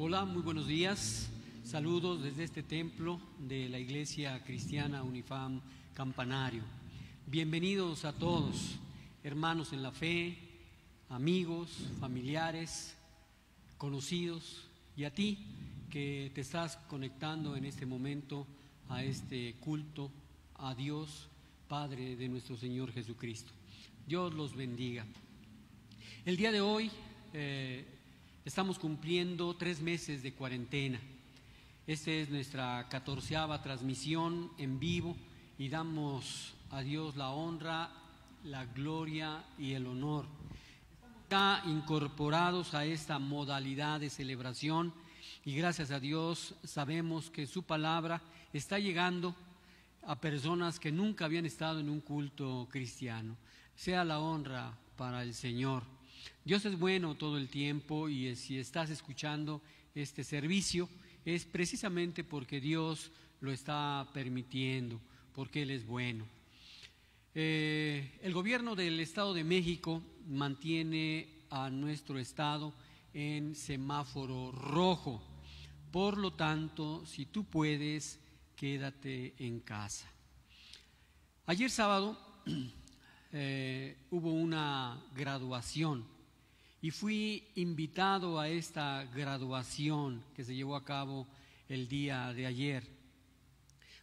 Hola, muy buenos días. Saludos desde este templo de la Iglesia Cristiana Unifam Campanario. Bienvenidos a todos, hermanos en la fe, amigos, familiares, conocidos, y a ti que te estás conectando en este momento a este culto a Dios, Padre de nuestro Señor Jesucristo. Dios los bendiga. El día de hoy estamos cumpliendo 3 meses de cuarentena. Esta es nuestra 14ª transmisión en vivo y damos a Dios la honra, la gloria y el honor. Estamos ya incorporados a esta modalidad de celebración y gracias a Dios sabemos que su palabra está llegando a personas que nunca habían estado en un culto cristiano. Sea la honra para el Señor. Dios es bueno todo el tiempo y si estás escuchando este servicio es precisamente porque Dios lo está permitiendo, porque Él es bueno. El gobierno del Estado de México mantiene a nuestro estado en semáforo rojo. Por lo tanto, si tú puedes, quédate en casa. Ayer sábado hubo una graduación y fui invitado a esta graduación que se llevó a cabo el día de ayer.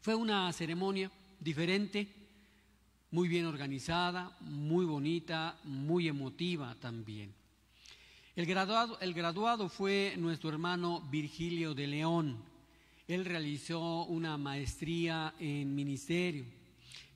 Fue una ceremonia diferente, muy bien organizada, muy bonita, muy emotiva también. El graduado fue nuestro hermano Virgilio de León. Él realizó una maestría en ministerio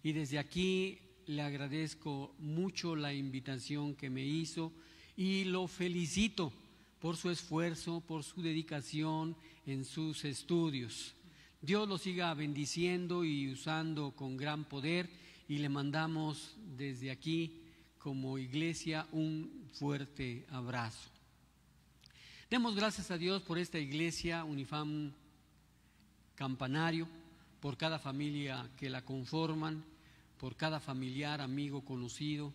y desde aquí le agradezco mucho la invitación que me hizo y lo felicito por su esfuerzo, por su dedicación en sus estudios. Dios lo siga bendiciendo y usando con gran poder y le mandamos desde aquí como iglesia un fuerte abrazo. Demos gracias a Dios por esta iglesia Unifam Campanario, por cada familia que la conforman, por cada familiar, amigo, conocido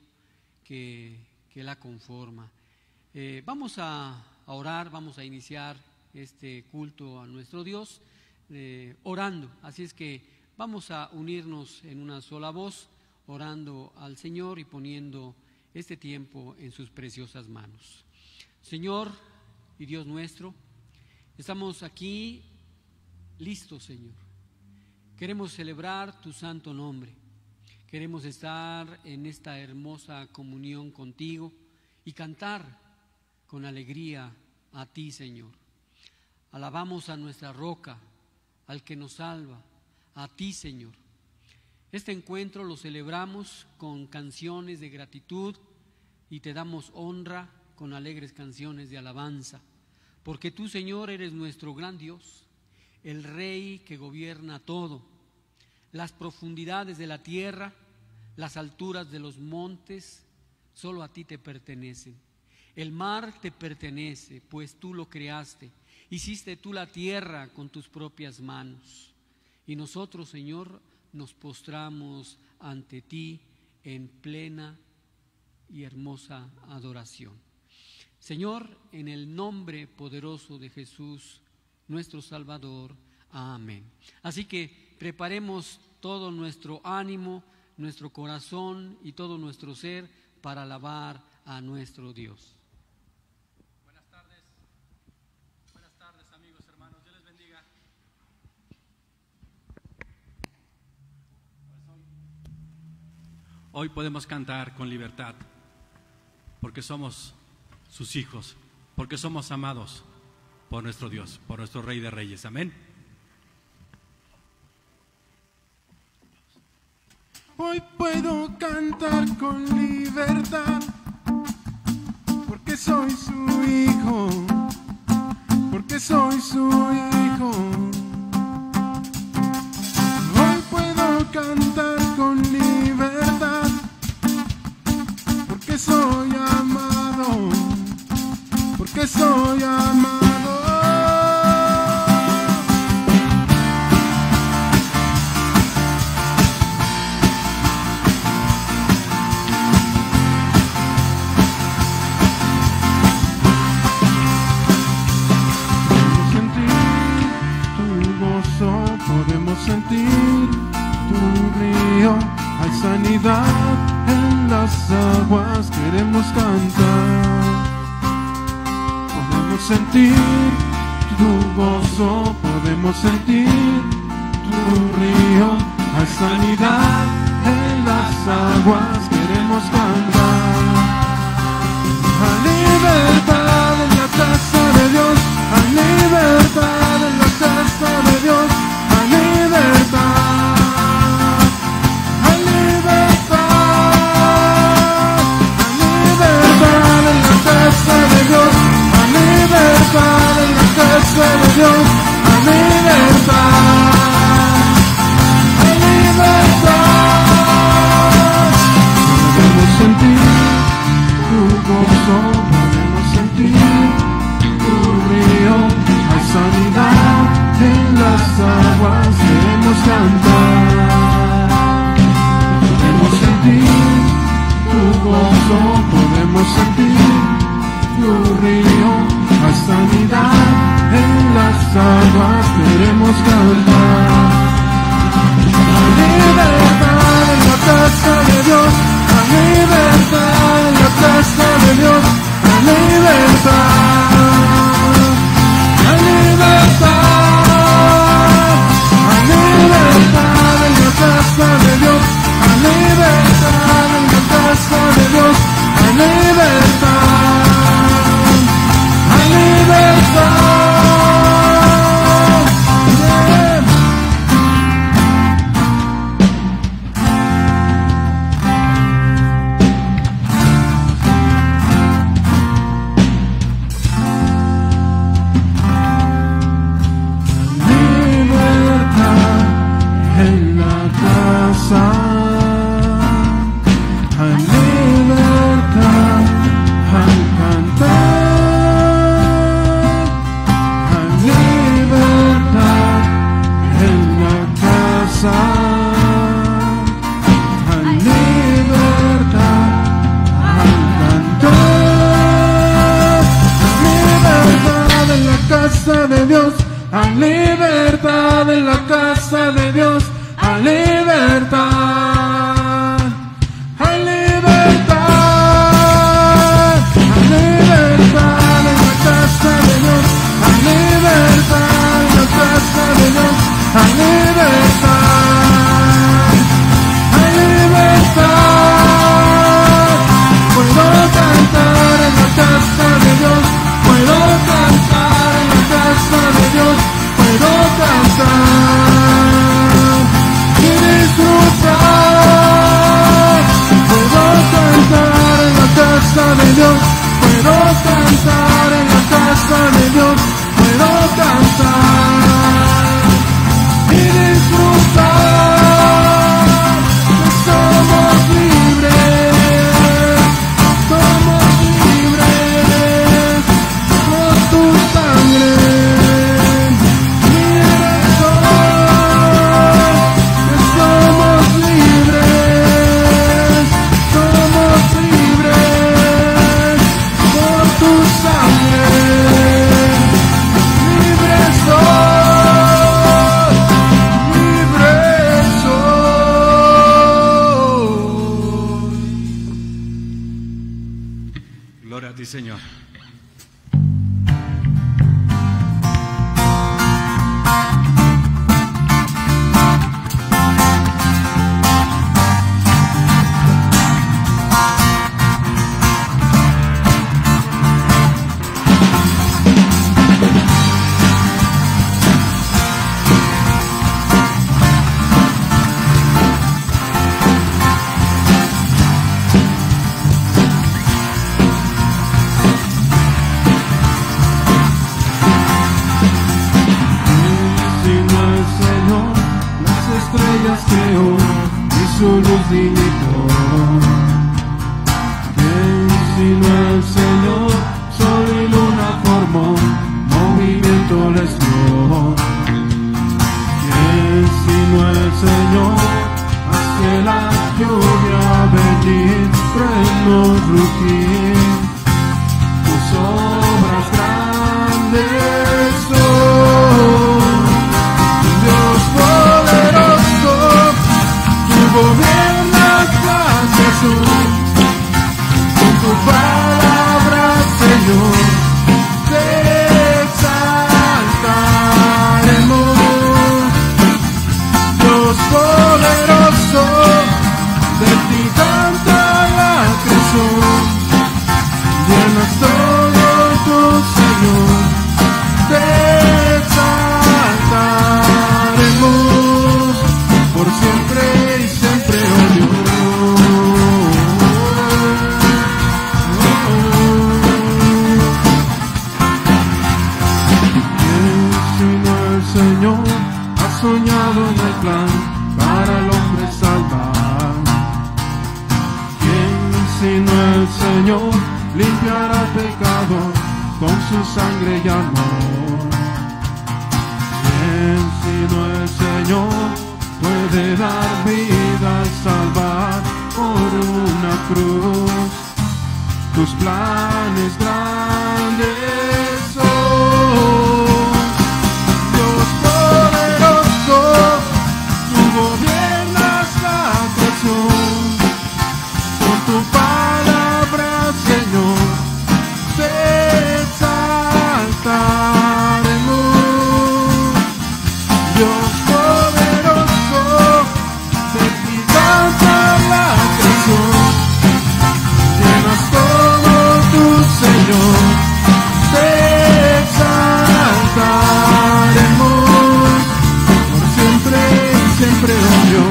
que la conforma. Vamos a orar, vamos a iniciar este culto a nuestro Dios orando. Así es que vamos a unirnos en una sola voz, orando al Señor y poniendo este tiempo en sus preciosas manos. Señor y Dios nuestro, estamos aquí listos, Señor. Queremos celebrar tu santo nombre. Queremos estar en esta hermosa comunión contigo y cantar con alegría a ti, Señor. Alabamos a nuestra roca, al que nos salva, a ti, Señor. Este encuentro lo celebramos con canciones de gratitud y te damos honra con alegres canciones de alabanza, porque tú, Señor, eres nuestro gran Dios, el Rey que gobierna todo. Las profundidades de la tierra, las alturas de los montes, solo a ti te pertenecen. El mar te pertenece, pues tú lo creaste. Hiciste tú la tierra con tus propias manos. Y nosotros, Señor, nos postramos ante ti en plena y hermosa adoración. Señor, en el nombre poderoso de Jesús, nuestro Salvador. Amén. Así que preparemos todo nuestro ánimo, nuestro corazón y todo nuestro ser para alabar a nuestro Dios. Buenas tardes amigos, hermanos, Dios les bendiga. Hoy podemos cantar con libertad, porque somos sus hijos, porque somos amados por nuestro Dios, por nuestro Rey de Reyes. Amén. Hoy puedo cantar con libertad, porque soy su hijo, porque soy su hijo. Hoy puedo cantar con libertad, porque soy amado, porque soy amado. podemos cantar, podemos sentir tu gozo, podemos sentir tu río, hay sanidad en las aguas, queremos cantar. Hay libertad en la casa de Dios, hay libertad en la casa de Dios, hay libertad, hay libertad, hay libertad en la casa de Dios, hay libertad en la casa de Dios, hay libertad, hay libertad. Podemos sentir tu gozo, podemos sentir tu río, hay sanidad en las aguas, queremos cantar. Podemos sentir tu gozo, podemos sentir tu río, hay sanidad en las aguas, queremos cantar. Hay libertad en la casa de Dios, hay libertad en la casa de Dios, hay libertad, hay libertad, hay libertad en la casa de Dios, hay libertad en la casa de Dios, hay libertad, hay libertad. Hay libertad en la casa de Dios, hay libertad, hay libertad, hay libertad en la casa de Dios, hay libertad en la casa de Dios, hay libertad, hay libertad. Puedo cantar en la casa de Dios, puedo cantar en la casa de Dios, puedo cantar y disfrutar. Puedo cantar en la casa de Dios, puedo cantar en la casa de Dios, puedo cantar y disfrutar. Somos libres, somos libres por tu sangre. Gloria a ti, Señor. palabra, Señor, te exaltaremos. Dios poderoso, de ti canta la creación. Llenas todo tu Señor, te exaltaremos por siempre y siempre, oh Dios. ¿Quién sino el Señor ha soñado en el plan para el hombre salvar? ¿Quién sino el Señor limpiará pecado con su sangre y amor? ¿Quién sino el Señor puede dar vida y salvar por una cruz? Tus planes grandes son. Dios poderoso, tú gobiernas la creación. Con tu palabra, Señor, te exaltaremos. Dios poderoso, de ti canta la creación. Llenas todo tu Señor, te exaltaremos por siempre y siempre, oh Dios.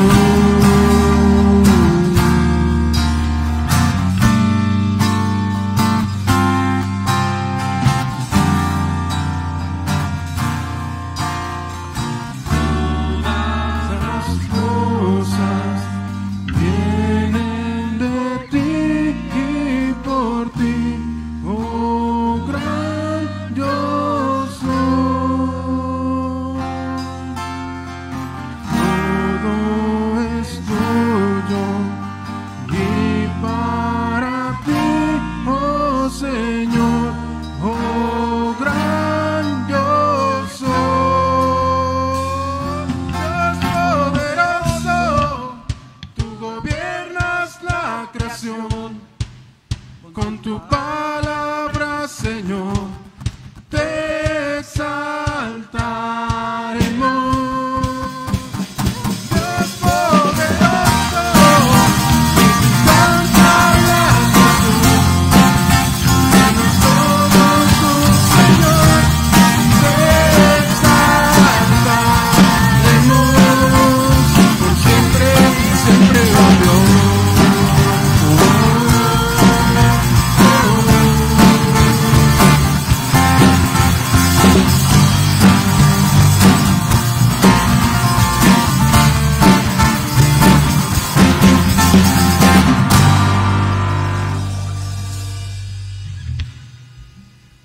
Con tu palabra, Señor, te exaltaremos. Dios poderoso, canta la canción. Llenas todo tu Señor, te exaltaremos por siempre y siempre, oh Dios.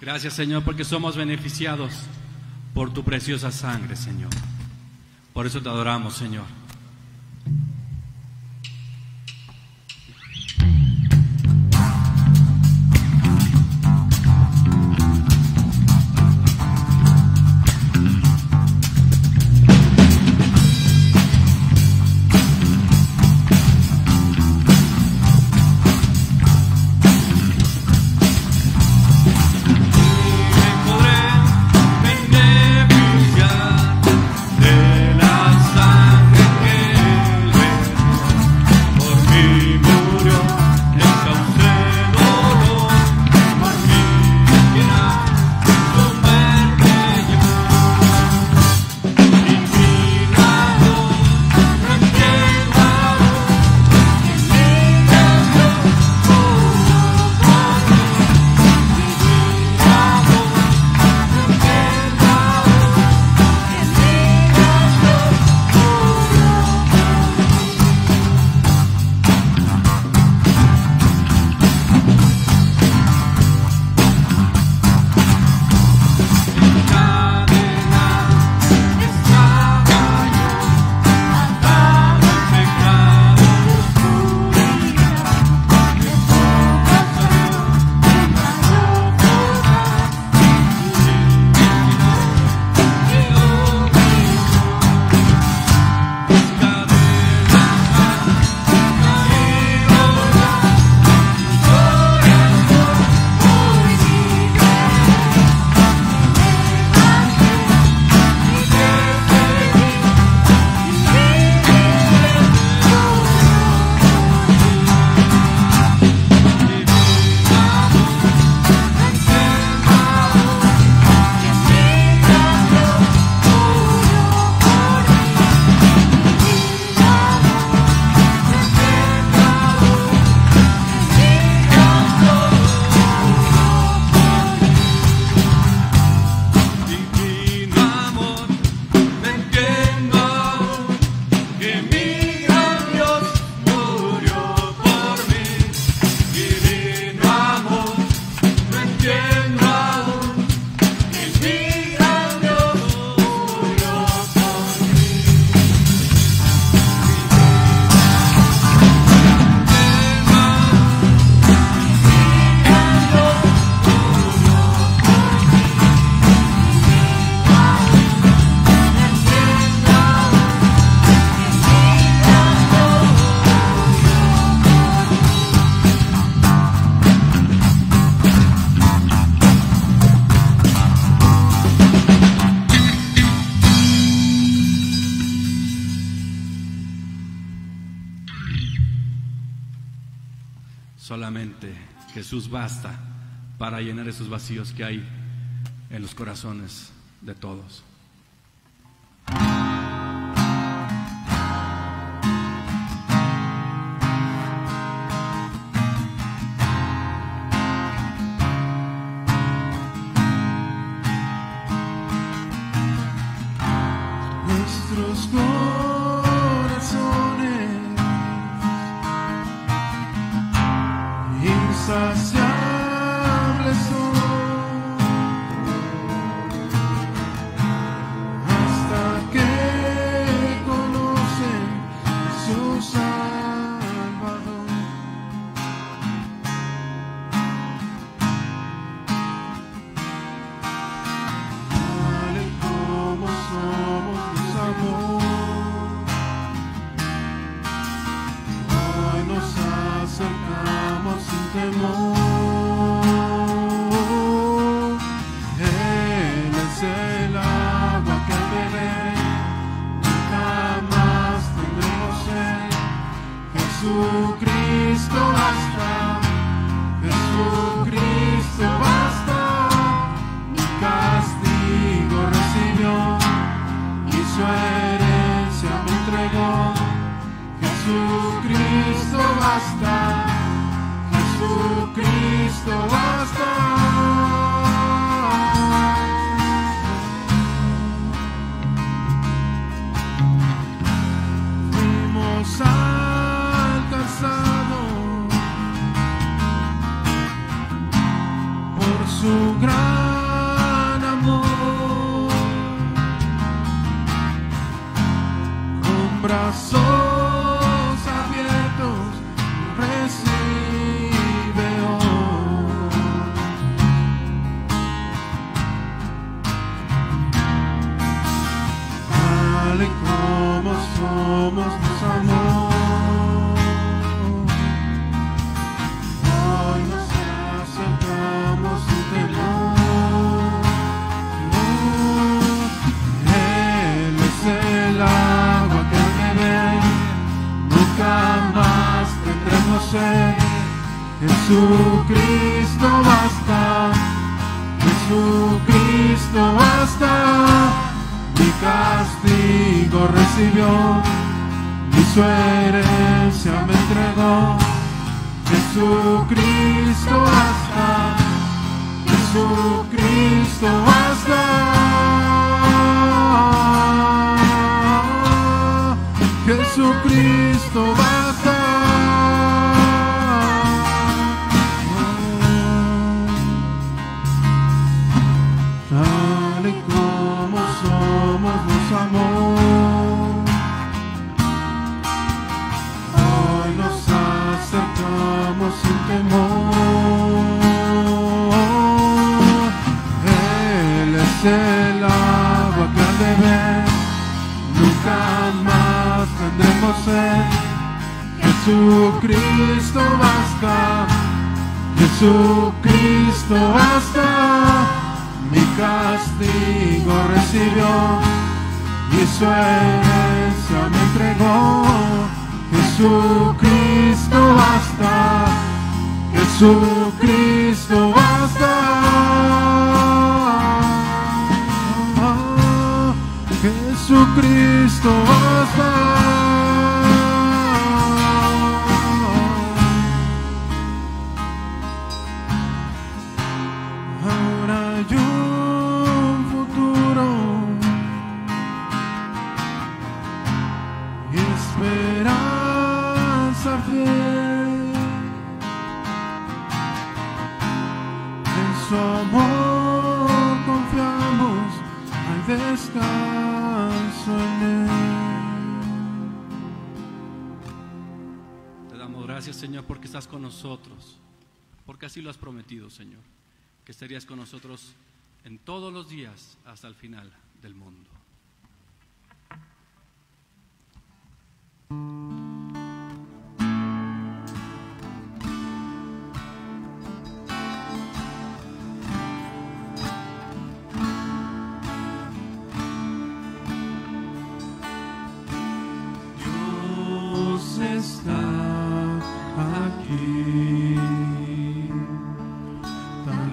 Gracias, Señor, porque somos beneficiados por tu preciosa sangre, Señor. Por eso te adoramos, Señor. De la sangre solamente Jesús basta para llenar esos vacíos que hay en los corazones de todos. Nuestros corazones insaciables son hasta que conocen su Salvador. Tal y como somos, nos amó. Hoy nos acercamos sin temor. Él es el agua que al beber nunca más tendremos sed. Jesucristo basta, Jesucristo basta. Mi castigo recibió y su herencia me entregó. Jesucristo basta, Jesucristo basta. Fuimos alcanzados por su gran amor, con brazos abiertos recibe hoy. Tal y como somos, nos amó. Hoy nos acercamos sin temor. Él es el agua que al beber nunca más tendremos sed. Jesucristo basta, Jesucristo basta. Mi castigo recibió y su herencia me entregó. Jesucristo basta, Jesucristo basta. Jesucristo basta. Tal y como somos, nos amó. Hoy nos acercamos sin temor. Él es el agua que al beber nunca más tendremos sed. Jesucristo basta, Jesucristo basta. Mi castigo recibió y su herencia me entregó. Jesucristo basta, Jesucristo basta. Jesucristo basta. Ahora hay un futuro y esperanza fiel. En su amor confiamos, hay descanso en él. Te damos gracias, Señor, porque estás con nosotros, porque así lo has prometido, Señor, que estarías con nosotros en todos los días hasta el final del mundo. Dios está aquí.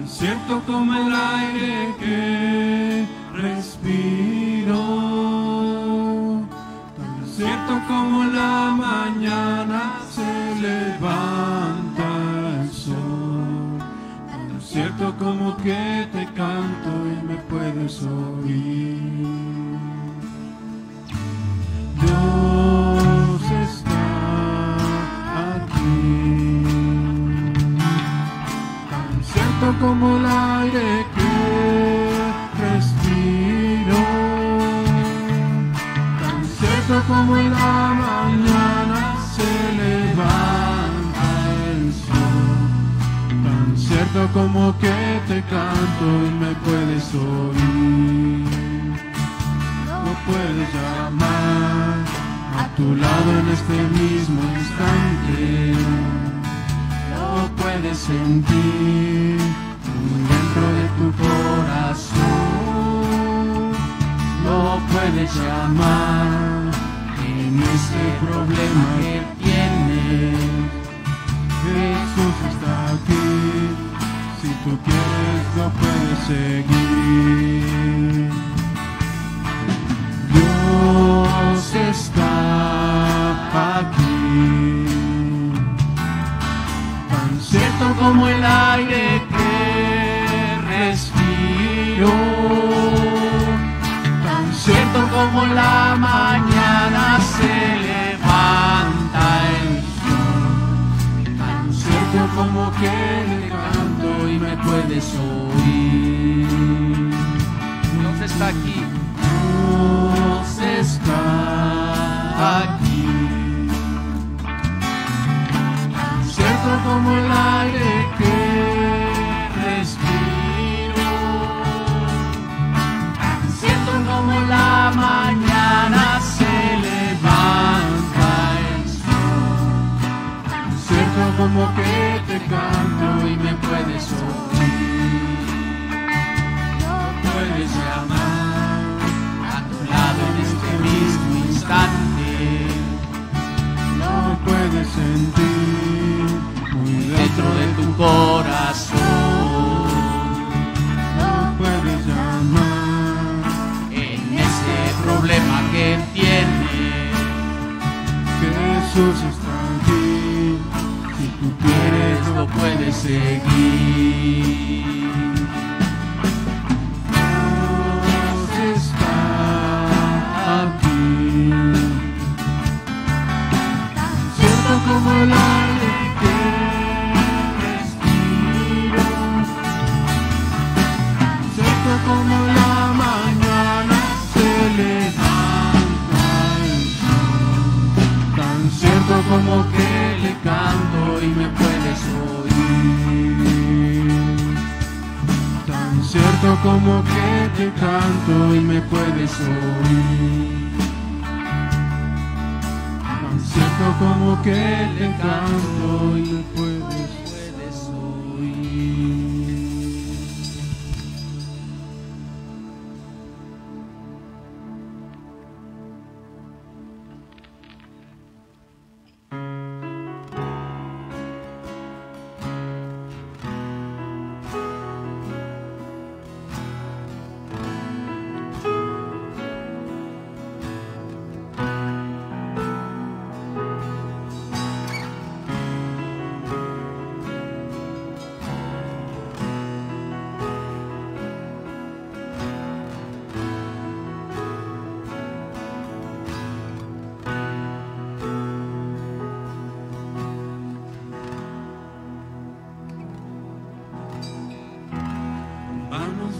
cierto como el aire que respiro, tan cierto como la mañana se levanta el sol, tan cierto como que te canto y me puedes oír. Dios está aquí, tan cierto como el aire que respiro, tan cierto como en la mañana se levanta el sol, tan cierto como que te canto y me puedes oír. Lo puedes llamar a tu lado en este mismo instante, lo puedes sentir dentro de tu corazón, lo puedes llamar en ese problema que tienes. Jesús está aquí, si tú quieres lo puedes seguir. Dios está aquí, tan cierto como el aire que respiro, tan cierto como la mañana se levanta el sol, tan cierto como que le canto y me puedes oír. Dios está aquí. Dios está aquí, tan cierto como el aire que respiro, tan cierto como la mañana se levanta el sol, tan cierto como que te canto y me puedes oír. Lo puedes llamar en este mismo instante, lo puedes sentir muy dentro de tu corazón, lo puedes llamar en ese problema que tienes. Jesús está aquí, si tú quieres lo puedes seguir. Como el aire que respiro, cierto como la mañana se levanta el sol, tan cierto como que le canto y me puedes oír, tan cierto como que te canto y me puedes oír. Cierto como que le canto y me puedes oír.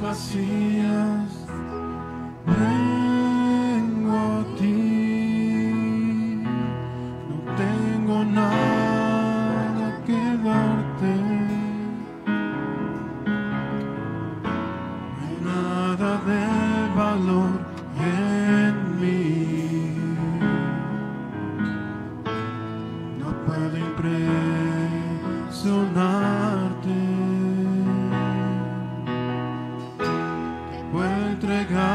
Vacías, vengo a ti, no tengo nada que darte, no hay nada de valor en mí, no puedo impresionarte. Puedo entregar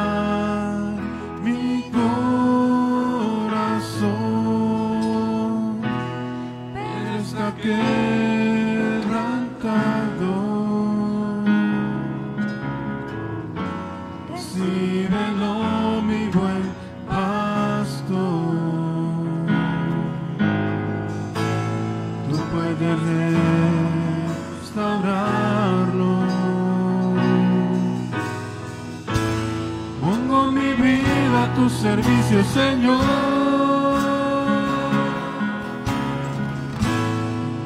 servicio, Señor.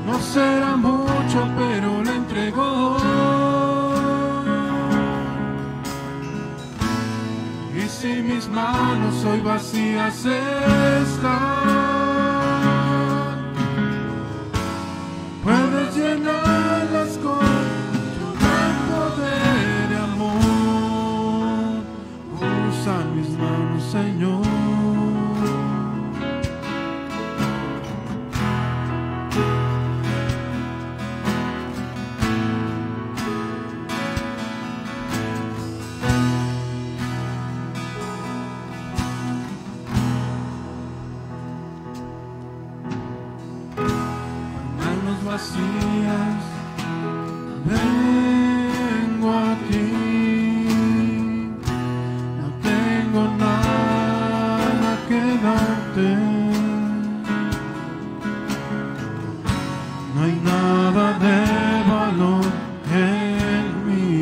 No será mucho, pero le entrego. Y si mis manos hoy vacías están, puedes llenarlas con tu gran poder y amor. Usa mis manos, Señor. Vacías, vengo aquí, no tengo nada que darte, no hay nada de valor en mí,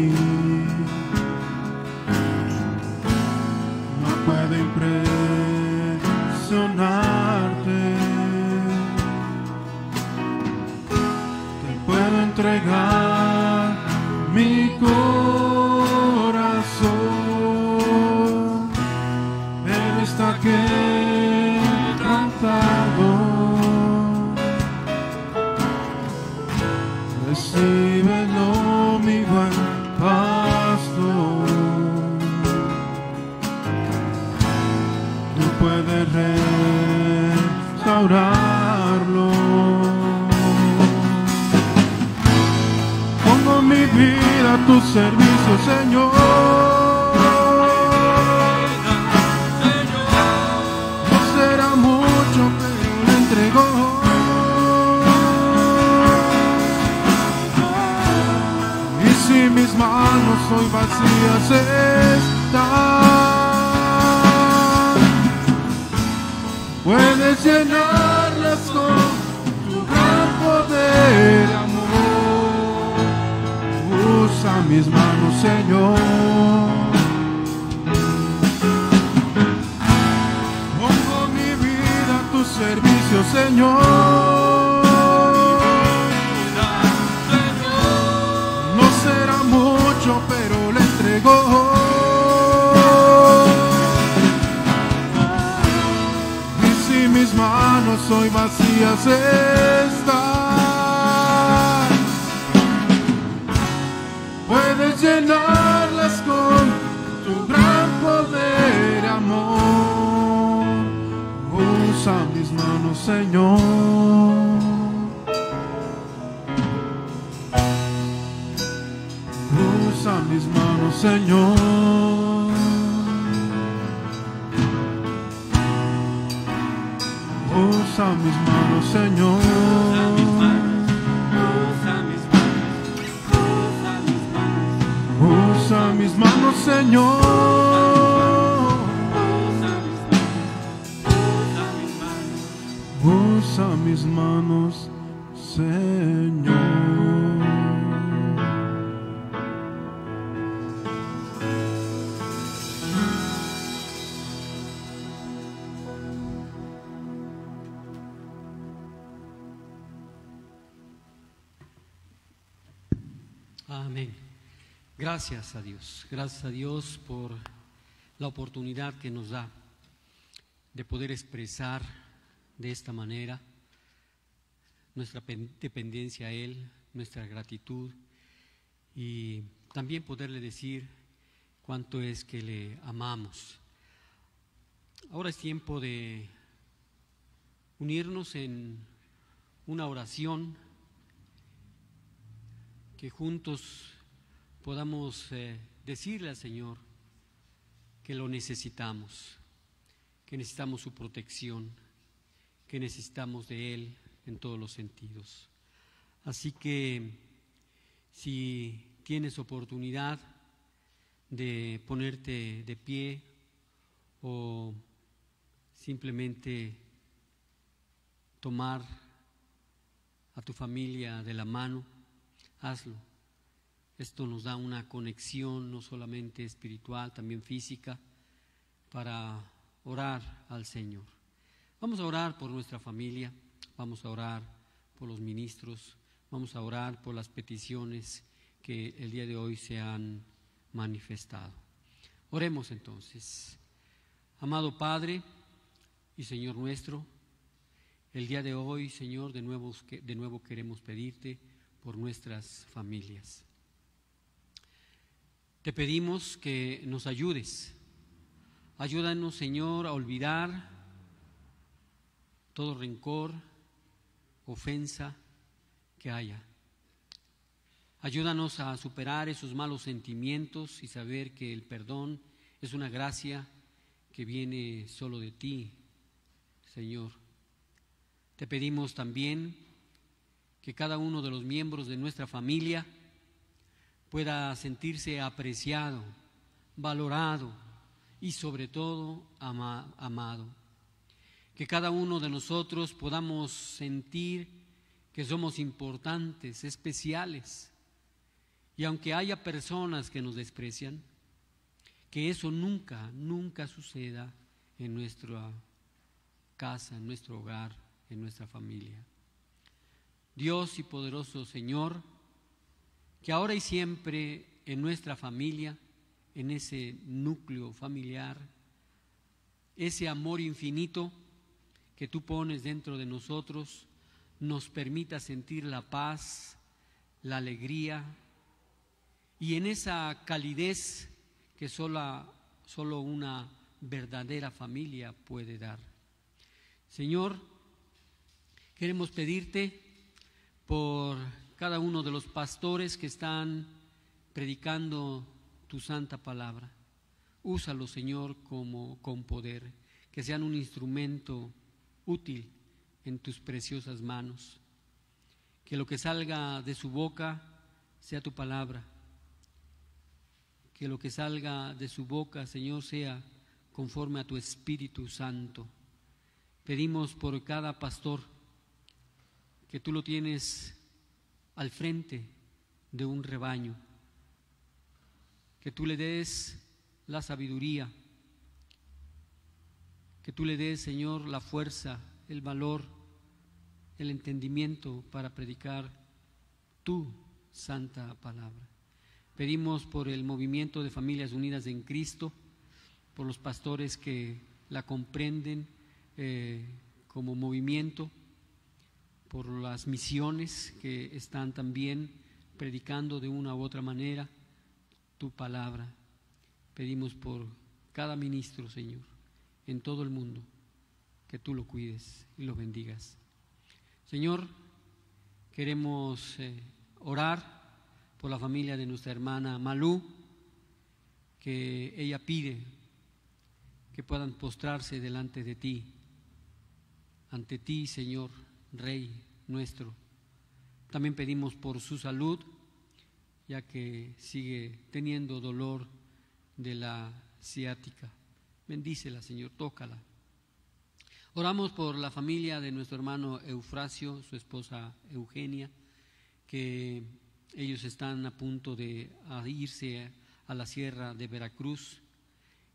no puedo impresionarte. Entregar mi corazón, Él está quebrantado. Recíbelo, mi buen pastor. Tú puedes restaurarlo. Mi vida a tu servicio, Señor. No será mucho, pero le entrego. Y si mis manos hoy vacías están, puedes llenarlas con tu gran poder, amor. Usa mis manos, Señor. Pongo mi vida a tu servicio, Señor. No será mucho, pero le entrego. Y si mis manos hoy vacías están, puedes llenarlas con tu gran poder y amor. Usa mis manos, Señor. Usa mis manos, Señor. Usa mis manos, Señor. Usa mis manos, Señor. Usa mis manos, Señor. Amén. Gracias a Dios por la oportunidad que nos da de poder expresar de esta manera nuestra dependencia a Él, nuestra gratitud y también poderle decir cuánto es que le amamos. Ahora es tiempo de unirnos en una oración que juntos podamos decirle al Señor que lo necesitamos, que necesitamos su protección, que necesitamos de Él en todos los sentidos. Así que si tienes oportunidad de ponerte de pie o simplemente tomar a tu familia de la mano, hazlo. Esto nos da una conexión no solamente espiritual, también física, para orar al Señor. Vamos a orar por nuestra familia, vamos a orar por los ministros, vamos a orar por las peticiones que el día de hoy se han manifestado. Oremos entonces. Amado Padre y Señor nuestro, el día de hoy, Señor, de nuevo queremos pedirte por nuestras familias. Te pedimos que nos ayudes. Ayúdanos, Señor, a olvidar todo rencor, ofensa que haya. Ayúdanos a superar esos malos sentimientos y saber que el perdón es una gracia que viene solo de ti, Señor. Te pedimos también que cada uno de los miembros de nuestra familia pueda sentirse apreciado, valorado y sobre todo amado. Que cada uno de nosotros podamos sentir que somos importantes, especiales. Y aunque haya personas que nos desprecian, que eso nunca suceda en nuestra casa, en nuestro hogar, en nuestra familia. Dios y poderoso Señor, que ahora y siempre en nuestra familia, en ese núcleo familiar, ese amor infinito que tú pones dentro de nosotros, nos permita sentir la paz, la alegría y en esa calidez que solo una verdadera familia puede dar. Señor, queremos pedirte por cada uno de los pastores que están predicando tu santa palabra. Úsalos, Señor, con poder, que sean un instrumento útil en tus preciosas manos. Que lo que salga de su boca sea tu palabra. Que lo que salga de su boca, Señor, sea conforme a tu Espíritu Santo. Pedimos por cada pastor que tú lo tienes al frente de un rebaño, que tú le des la sabiduría, que tú le des, Señor, la fuerza, el valor, el entendimiento para predicar tu santa palabra. Pedimos por el movimiento de Familias Unidas en Cristo, por los pastores que la comprenden como movimiento, por las misiones que están también predicando de una u otra manera tu palabra. Pedimos por cada ministro, Señor, en todo el mundo, que tú lo cuides y lo bendigas. Señor, queremos orar por la familia de nuestra hermana Malú, que ella pide que puedan postrarse delante de ti, ante ti, Señor, Rey nuestro. También pedimos por su salud, ya que sigue teniendo dolor de la ciática. Bendícela, Señor, tócala. Oramos por la familia de nuestro hermano Eufrasio, su esposa Eugenia, que ellos están a punto de irse a la sierra de Veracruz,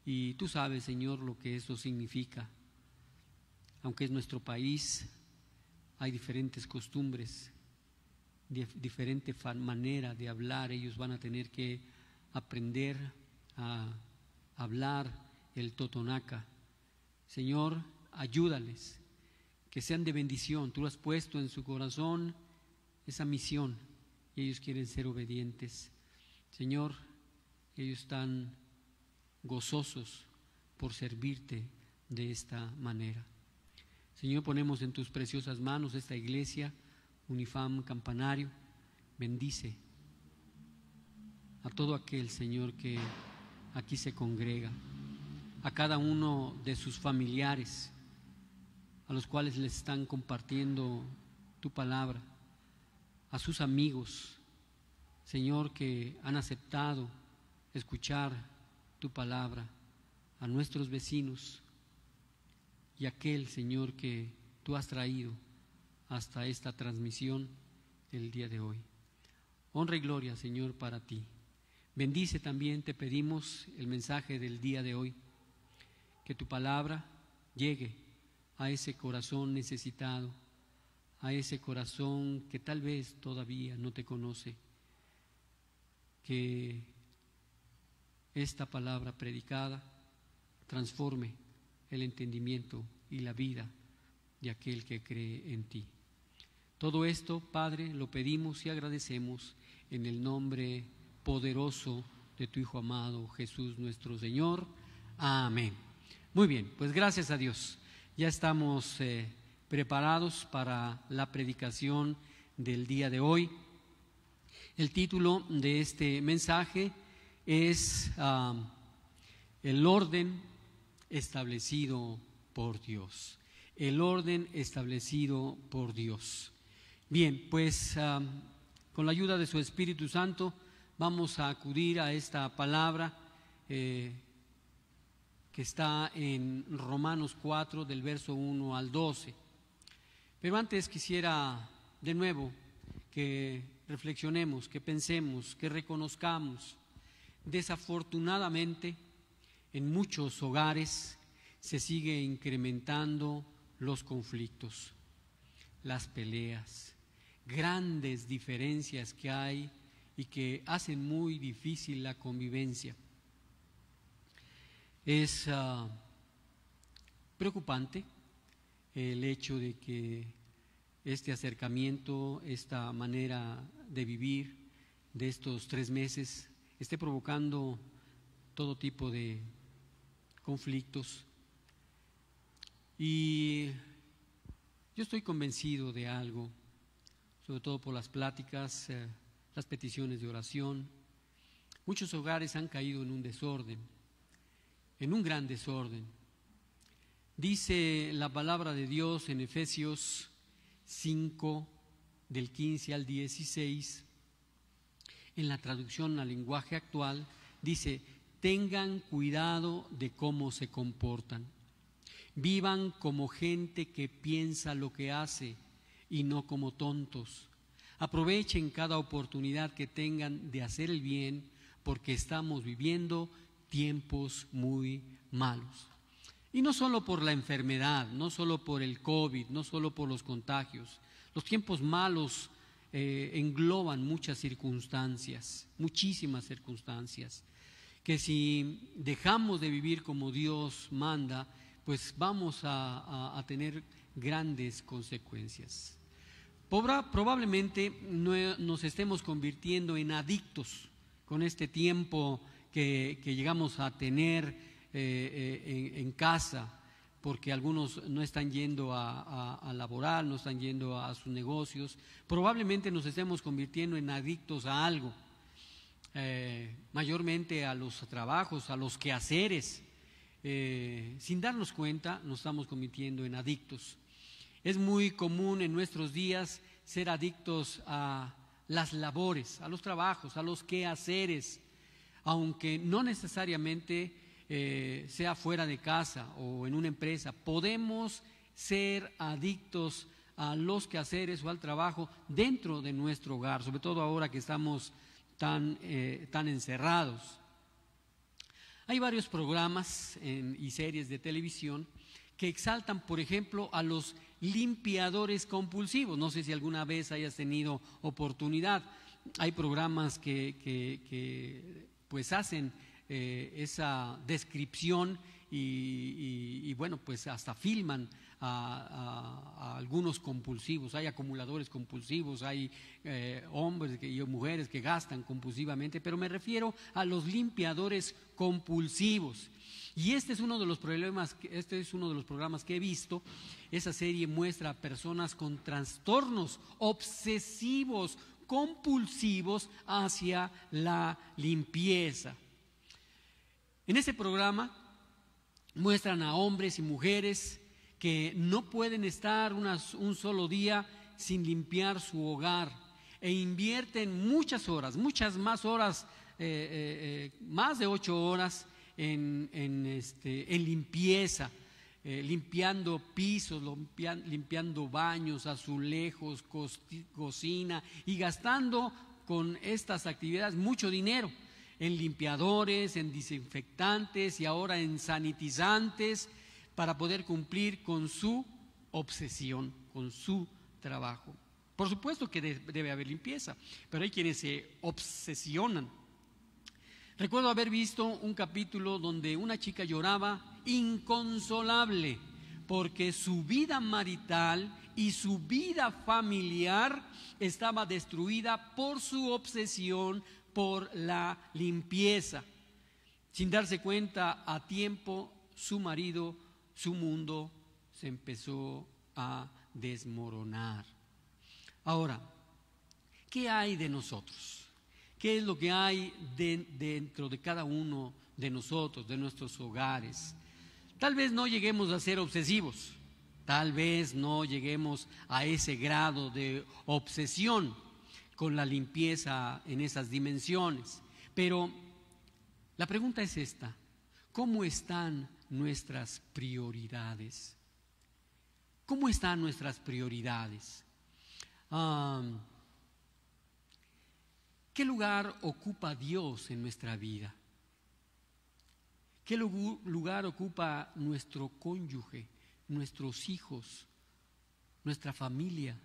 y tú sabes, Señor, lo que eso significa. Aunque es nuestro país, hay diferentes costumbres, diferente manera de hablar. Ellos van a tener que aprender a hablar el totonaca. Señor, ayúdales, que sean de bendición. Tú has puesto en su corazón esa misión y ellos quieren ser obedientes. Señor, ellos están gozosos por servirte de esta manera. Señor, ponemos en tus preciosas manos esta iglesia, Unifam Campanario. Bendice a todo aquel, Señor, que aquí se congrega, a cada uno de sus familiares, a los cuales les están compartiendo tu palabra, a sus amigos, Señor, que han aceptado escuchar tu palabra, a nuestros vecinos y aquel, Señor, que tú has traído hasta esta transmisión el día de hoy. Honra y gloria, Señor, para ti. Bendice también, te pedimos, el mensaje del día de hoy, que tu palabra llegue a ese corazón necesitado, a ese corazón que tal vez todavía no te conoce, que esta palabra predicada transforme el entendimiento y la vida de aquel que cree en ti. Todo esto, Padre, lo pedimos y agradecemos en el nombre poderoso de tu Hijo amado, Jesús nuestro Señor. Amén. Muy bien, pues gracias a Dios. Ya estamos preparados para la predicación del día de hoy. El título de este mensaje es el orden establecido por Dios. El orden establecido por Dios. Bien, pues con la ayuda de su Espíritu Santo vamos a acudir a esta palabra que está en Romanos 4 del verso 1 al 12. Pero antes quisiera de nuevo que reflexionemos, que pensemos, que reconozcamos. Desafortunadamente, en muchos hogares se sigue incrementando los conflictos, las peleas, grandes diferencias que hay y que hacen muy difícil la convivencia. Es preocupante el hecho de que este acercamiento, esta manera de vivir de estos 3 meses esté provocando todo tipo de conflictos. Y yo estoy convencido de algo, sobre todo por las pláticas, las peticiones de oración. Muchos hogares han caído en un desorden, en un gran desorden. Dice la palabra de Dios en Efesios 5, del 15 al 16, en la traducción al lenguaje actual, dice: tengan cuidado de cómo se comportan. Vivan como gente que piensa lo que hace y no como tontos. Aprovechen cada oportunidad que tengan de hacer el bien, porque estamos viviendo tiempos muy malos. Y no solo por la enfermedad, no solo por el COVID, no solo por los contagios. Los tiempos malos engloban muchas circunstancias, muchísimas circunstancias, que si dejamos de vivir como Dios manda, pues vamos a tener grandes consecuencias. Probablemente nos estemos convirtiendo en adictos con este tiempo que llegamos a tener en casa, porque algunos no están yendo a laborar, no están yendo a sus negocios. Probablemente nos estemos convirtiendo en adictos a algo, mayormente a los trabajos, a los quehaceres. Sin darnos cuenta nos estamos convirtiendo en adictos. Es muy común en nuestros días ser adictos a las labores, a los trabajos, a los quehaceres, aunque no necesariamente sea fuera de casa o en una empresa. Podemos ser adictos a los quehaceres o al trabajo dentro de nuestro hogar, sobre todo ahora que estamos tan encerrados. Hay varios programas y series de televisión que exaltan, por ejemplo, a los limpiadores compulsivos. No sé si alguna vez hayas tenido oportunidad. Hay programas que pues hacen esa descripción y bueno, pues hasta filman a algunos compulsivos. Hay acumuladores compulsivos, hay hombres y mujeres que gastan compulsivamente, pero me refiero a los limpiadores compulsivos. Y este es uno de los programas que he visto. Esa serie muestra a personas con trastornos obsesivos compulsivos hacia la limpieza. En ese programa muestran a hombres y mujeres que no pueden estar un solo día sin limpiar su hogar, e invierten muchas horas, muchas más horas, más de 8 horas en limpieza, limpiando pisos, limpiando baños, azulejos, cocina, y gastando con estas actividades mucho dinero. en limpiadores, en desinfectantes y ahora en sanitizantes para poder cumplir con su obsesión, con su trabajo. Por supuesto que debe haber limpieza, pero hay quienes se obsesionan. Recuerdo haber visto un capítulo donde una chica lloraba inconsolable porque su vida marital y su vida familiar estaba destruida por su obsesión por la limpieza. Sin darse cuenta a tiempo, su marido, su mundo se empezó a desmoronar. Ahora, ¿qué hay de nosotros? ¿Qué es lo que hay dentro de cada uno de nosotros, de nuestros hogares? Tal vez no lleguemos a ser obsesivos, tal vez no lleguemos a ese grado de obsesión con la limpieza en esas dimensiones. Pero la pregunta es esta: ¿cómo están nuestras prioridades? ¿Cómo están nuestras prioridades? ¿Qué lugar ocupa Dios en nuestra vida? ¿Qué lugar ocupa nuestro cónyuge, nuestros hijos, nuestra familia?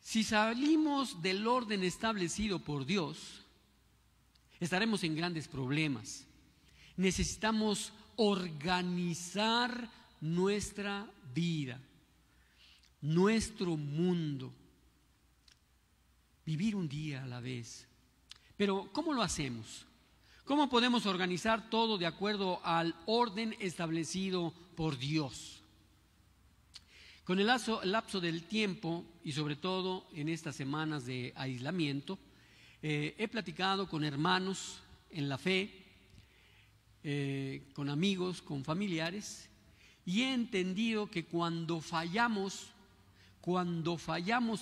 Si salimos del orden establecido por Dios, estaremos en grandes problemas. Necesitamos organizar nuestra vida, nuestro mundo, vivir un día a la vez. Pero ¿cómo lo hacemos? ¿Cómo podemos organizar todo de acuerdo al orden establecido por Dios? Con el lapso del tiempo y sobre todo en estas semanas de aislamiento, he platicado con hermanos en la fe, con amigos, con familiares, y he entendido que cuando fallamos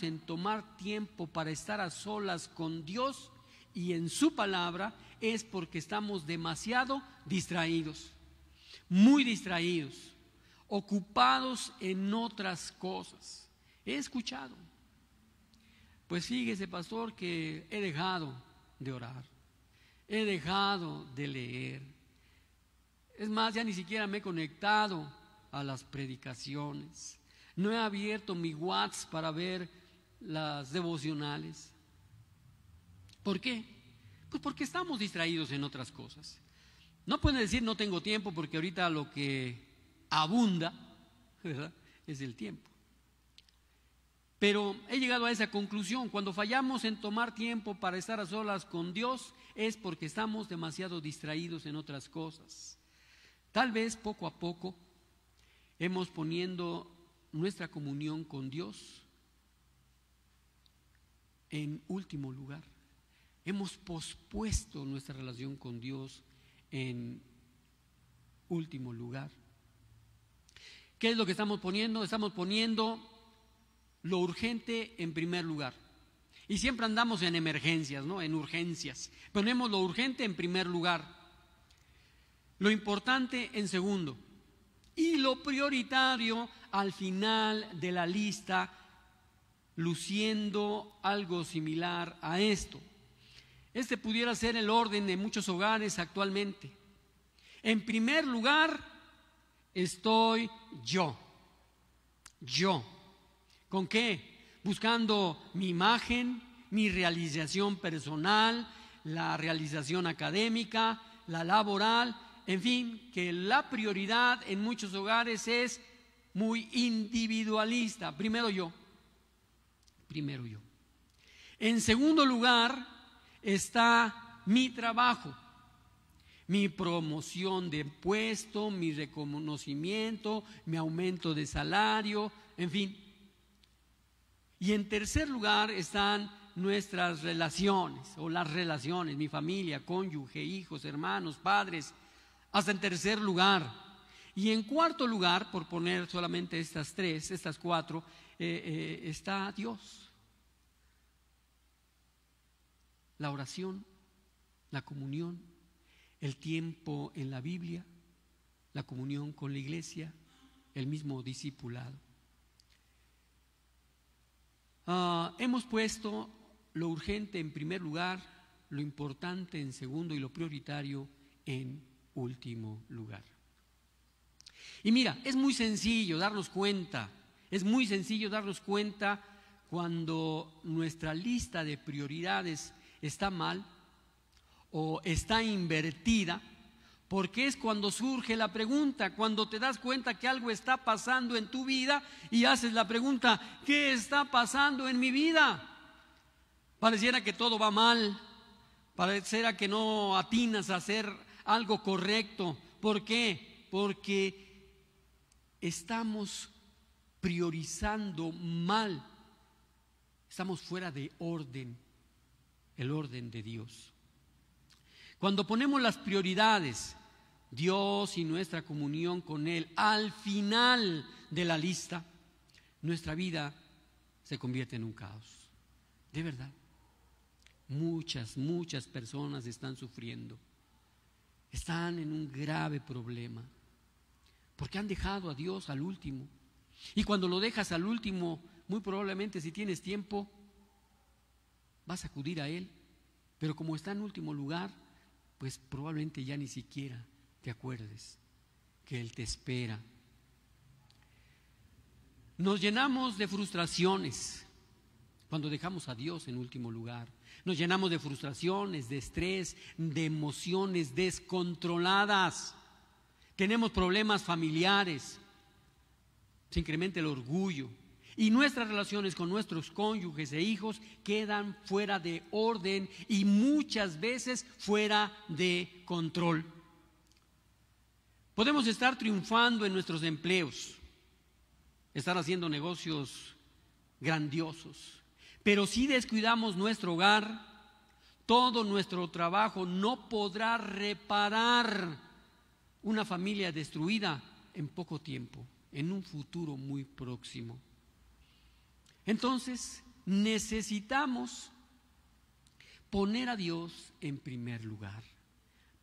en tomar tiempo para estar a solas con Dios y en su palabra, es porque estamos demasiado distraídos, muy distraídos, ocupados en otras cosas. He escuchado, pues fíjese, pastor, que he dejado de orar, he dejado de leer. Es más, ya ni siquiera me he conectado a las predicaciones. No he abierto mi WhatsApp para ver las devocionales. ¿Por qué? Pues porque estamos distraídos en otras cosas. No pueden decir no tengo tiempo, porque ahorita lo que abunda, ¿verdad?, es el tiempo. Pero he llegado a esa conclusión: cuando fallamos en tomar tiempo para estar a solas con Dios, es porque estamos demasiado distraídos en otras cosas. Tal vez poco a poco hemos poniendo nuestra comunión con Dios en último lugar. Hemos pospuesto nuestra relación con Dios en último lugar. ¿Qué es lo que estamos poniendo? Estamos poniendo lo urgente en primer lugar. Y siempre andamos en emergencias, ¿no?, en urgencias. Ponemos lo urgente en primer lugar, lo importante en segundo y lo prioritario al final de la lista, luciendo algo similar a esto. Este pudiera ser el orden de muchos hogares actualmente. En primer lugar estoy yo. ¿Con qué? Buscando mi imagen, mi realización personal, la realización académica, la laboral, en fin, que la prioridad en muchos hogares es muy individualista. Primero yo. En segundo lugar está mi trabajo, mi promoción de puesto, mi reconocimiento, mi aumento de salario, en fin. Y en tercer lugar están nuestras relaciones, o las relaciones, mi familia, cónyuge, hijos, hermanos, padres, hasta en tercer lugar. Y en cuarto lugar, por poner solamente estas cuatro, está Dios. La oración, la comunión, el tiempo en la Biblia, la comunión con la iglesia, el mismo discipulado. Hemos puesto lo urgente en primer lugar, lo importante en segundo y lo prioritario en último lugar. Y mira, es muy sencillo darnos cuenta cuando nuestra lista de prioridades está mal o está invertida, porque es cuando surge la pregunta, cuando te das cuenta que algo está pasando en tu vida y haces la pregunta, ¿qué está pasando en mi vida? Pareciera que todo va mal, pareciera que no atinas a hacer algo correcto. ¿Por qué? Porque estamos priorizando mal, estamos fuera de orden, el orden de Dios. Cuando ponemos las prioridades, Dios y nuestra comunión con Él, al final de la lista, nuestra vida se convierte en un caos. De verdad, muchas personas están sufriendo, están en un grave problema, porque han dejado a Dios al último. Y cuando lo dejas al último, muy probablemente, si tienes tiempo, vas a acudir a Él, pero como está en último lugar, pues probablemente ya ni siquiera te acuerdes que Él te espera. Nos llenamos de frustraciones cuando dejamos a Dios en último lugar. Nos llenamos de frustraciones, de estrés, de emociones descontroladas. Tenemos problemas familiares, se incrementa el orgullo y nuestras relaciones con nuestros cónyuges e hijos quedan fuera de orden y muchas veces fuera de control. Podemos estar triunfando en nuestros empleos, estar haciendo negocios grandiosos, pero si descuidamos nuestro hogar, todo nuestro trabajo no podrá reparar una familia destruida en poco tiempo, en un futuro muy próximo. Entonces, necesitamos poner a Dios en primer lugar,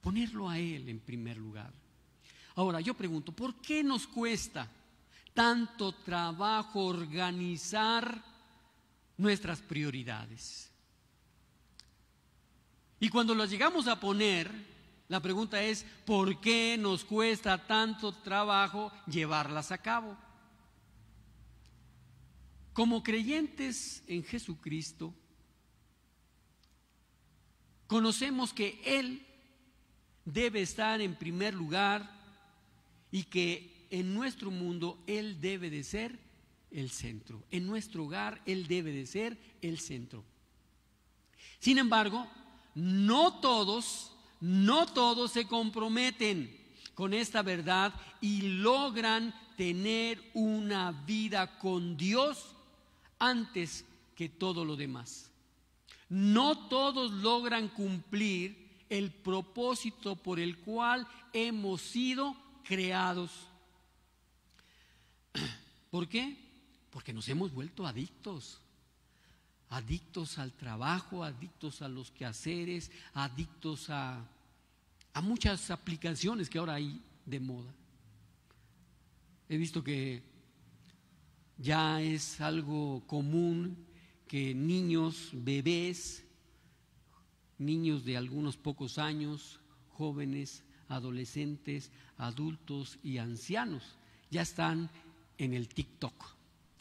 ponerlo a Él en primer lugar. Ahora, yo pregunto, ¿por qué nos cuesta tanto trabajo organizar nuestras prioridades? Y cuando las llegamos a poner, la pregunta es, ¿por qué nos cuesta tanto trabajo llevarlas a cabo? Como creyentes en Jesucristo, conocemos que Él debe estar en primer lugar y que en nuestro mundo Él debe de ser el centro. En nuestro hogar Él debe de ser el centro. Sin embargo, no todos se comprometen con esta verdad y logran tener una vida con Dios antes que todo lo demás. No todos logran cumplir el propósito por el cual hemos sido creados. ¿Por qué? Porque nos hemos vuelto adictos al trabajo, adictos a los quehaceres, adictos a muchas aplicaciones que ahora hay de moda. He visto que ya es algo común que niños, bebés, niños de algunos pocos años, jóvenes, adolescentes, adultos y ancianos, ya están en el TikTok,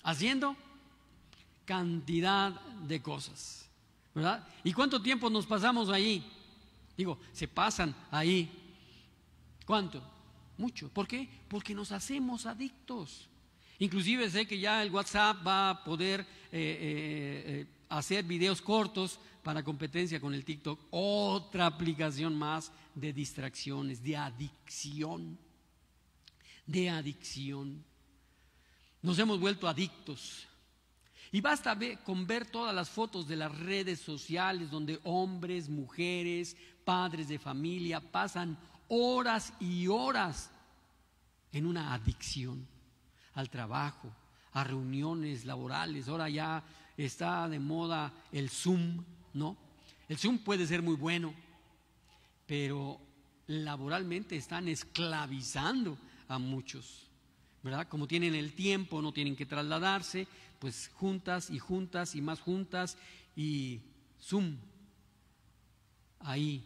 haciendo cantidad de cosas, ¿verdad? ¿Y cuánto tiempo nos pasamos ahí? Digo, se pasan ahí. ¿Cuánto? Mucho. ¿Por qué? Porque nos hacemos adictos. Inclusive sé que ya el WhatsApp va a poder hacer videos cortos para competencia con el TikTok. Otra aplicación más de distracciones, de adicción. Nos hemos vuelto adictos. Y basta con ver todas las fotos de las redes sociales donde hombres, mujeres, padres de familia pasan horas y horas en una adicción al trabajo, a reuniones laborales. Ahora ya está de moda el Zoom, ¿no? El Zoom puede ser muy bueno, pero laboralmente están esclavizando a muchos, ¿verdad? Como tienen el tiempo, no tienen que trasladarse, pues juntas y más juntas, y Zoom, ahí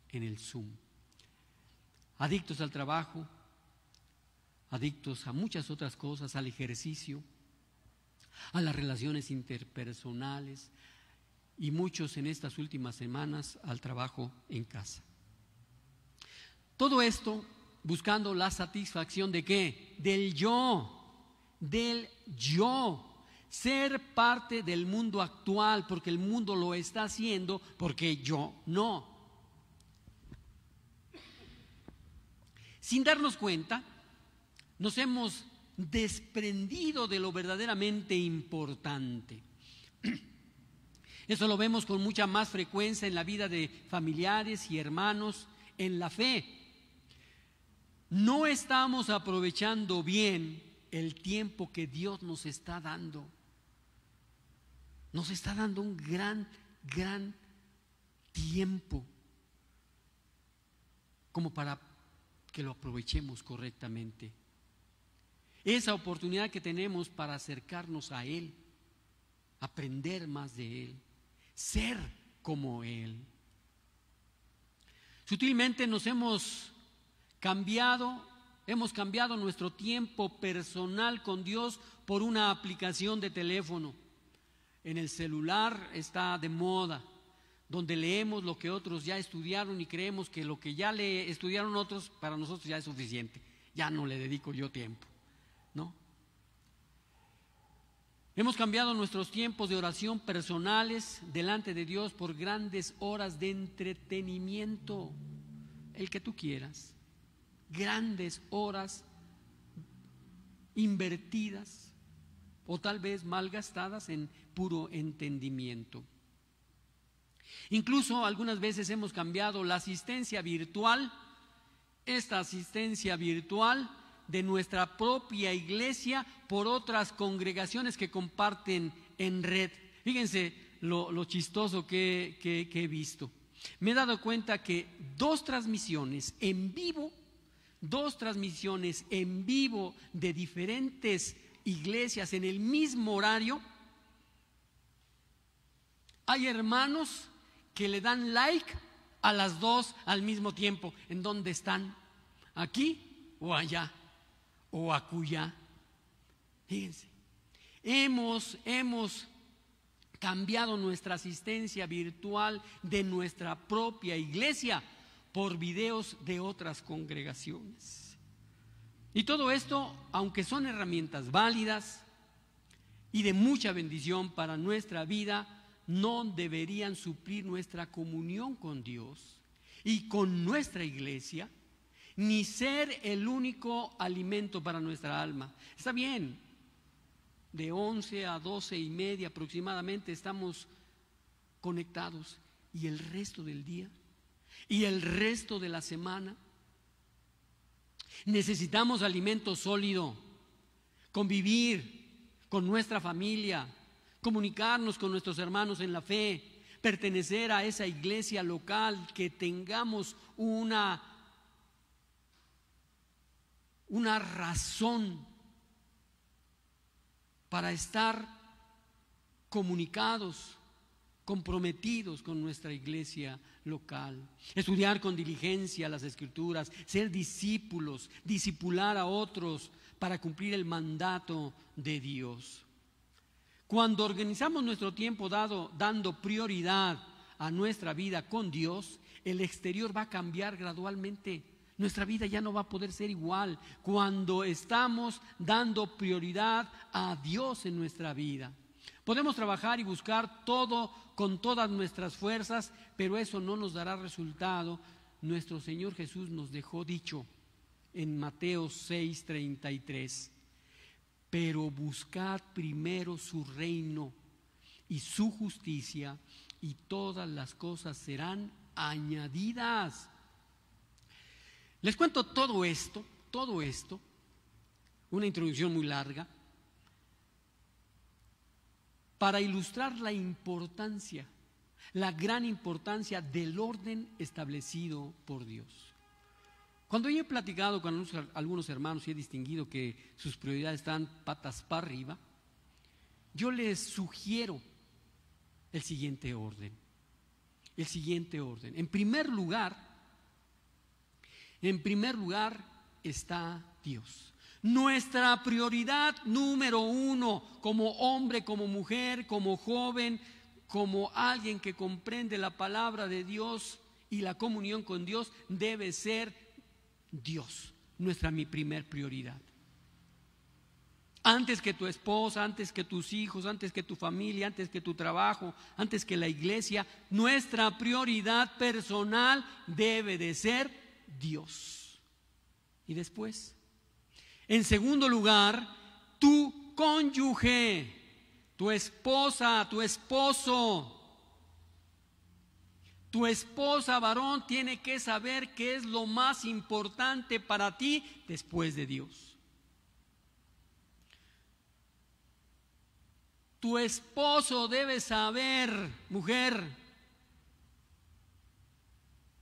en el Zoom. Adictos al trabajo, adictos a muchas otras cosas, al ejercicio, a las relaciones interpersonales y muchos en estas últimas semanas al trabajo en casa. Todo esto buscando la satisfacción ¿de qué? Del yo, ser parte del mundo actual, porque el mundo lo está haciendo, porque yo no. Sin darnos cuenta, nos hemos desprendido de lo verdaderamente importante. Eso lo vemos con mucha más frecuencia en la vida de familiares y hermanos en la fe. No estamos aprovechando bien el tiempo que Dios nos está dando. Nos está dando un gran tiempo como para que lo aprovechemos correctamente. Esa oportunidad que tenemos para acercarnos a Él, aprender más de Él, ser como Él. Sutilmente nos hemos cambiado nuestro tiempo personal con Dios por una aplicación de teléfono. En el celular está de moda, donde leemos lo que otros ya estudiaron y creemos que lo que ya estudiaron otros para nosotros ya es suficiente. Ya no le dedico yo tiempo, ¿no? Hemos cambiado nuestros tiempos de oración personales delante de Dios por grandes horas de entretenimiento, el que tú quieras, grandes horas invertidas o tal vez malgastadas en puro entendimiento. Incluso algunas veces hemos cambiado la asistencia virtual, esta asistencia virtual de nuestra propia iglesia por otras congregaciones que comparten en red. Fíjense lo chistoso que he visto. Me he dado cuenta que dos transmisiones en vivo de diferentes iglesias en el mismo horario, hay hermanos que le dan like a las dos al mismo tiempo. ¿En dónde están? ¿Aquí o allá? ¿O acullá? Fíjense, hemos cambiado nuestra asistencia virtual de nuestra propia iglesia por videos de otras congregaciones. Y todo esto, aunque son herramientas válidas y de mucha bendición para nuestra vida, no deberían suplir nuestra comunión con Dios y con nuestra iglesia, ni ser el único alimento para nuestra alma. Está bien, de 11 a 12:30 aproximadamente estamos conectados, y el resto del día y el resto de la semana necesitamos alimento sólido, convivir con nuestra familia, comunicarnos con nuestros hermanos en la fe, pertenecer a esa iglesia local, que tengamos una razón para estar comunicados, comprometidos con nuestra iglesia local, estudiar con diligencia las Escrituras, ser discípulos, discipular a otros para cumplir el mandato de Dios. Cuando organizamos nuestro tiempo dando prioridad a nuestra vida con Dios, el exterior va a cambiar gradualmente. Nuestra vida ya no va a poder ser igual cuando estamos dando prioridad a Dios en nuestra vida. Podemos trabajar y buscar todo con todas nuestras fuerzas, pero eso no nos dará resultado. Nuestro Señor Jesús nos dejó dicho en Mateo 6:33: pero buscad primero su reino y su justicia, y todas las cosas serán añadidas. Les cuento todo esto, una introducción muy larga, para ilustrar la importancia, la gran importancia del orden establecido por Dios. Cuando yo he platicado con algunos hermanos y he distinguido que sus prioridades están patas para arriba, yo les sugiero el siguiente orden. El siguiente orden. En primer lugar está Dios. Nuestra prioridad número uno, como hombre, como mujer, como joven, como alguien que comprende la palabra de Dios y la comunión con Dios, debe ser Dios, mi primer prioridad. Antes que tu esposa, antes que tus hijos, antes que tu familia, antes que tu trabajo, antes que la iglesia, nuestra prioridad personal debe de ser Dios. Y después, en segundo lugar, tu cónyuge, tu esposa, tu esposo. Tu esposa, varón, tiene que saber qué es lo más importante para ti después de Dios. Tu esposo debe saber, mujer,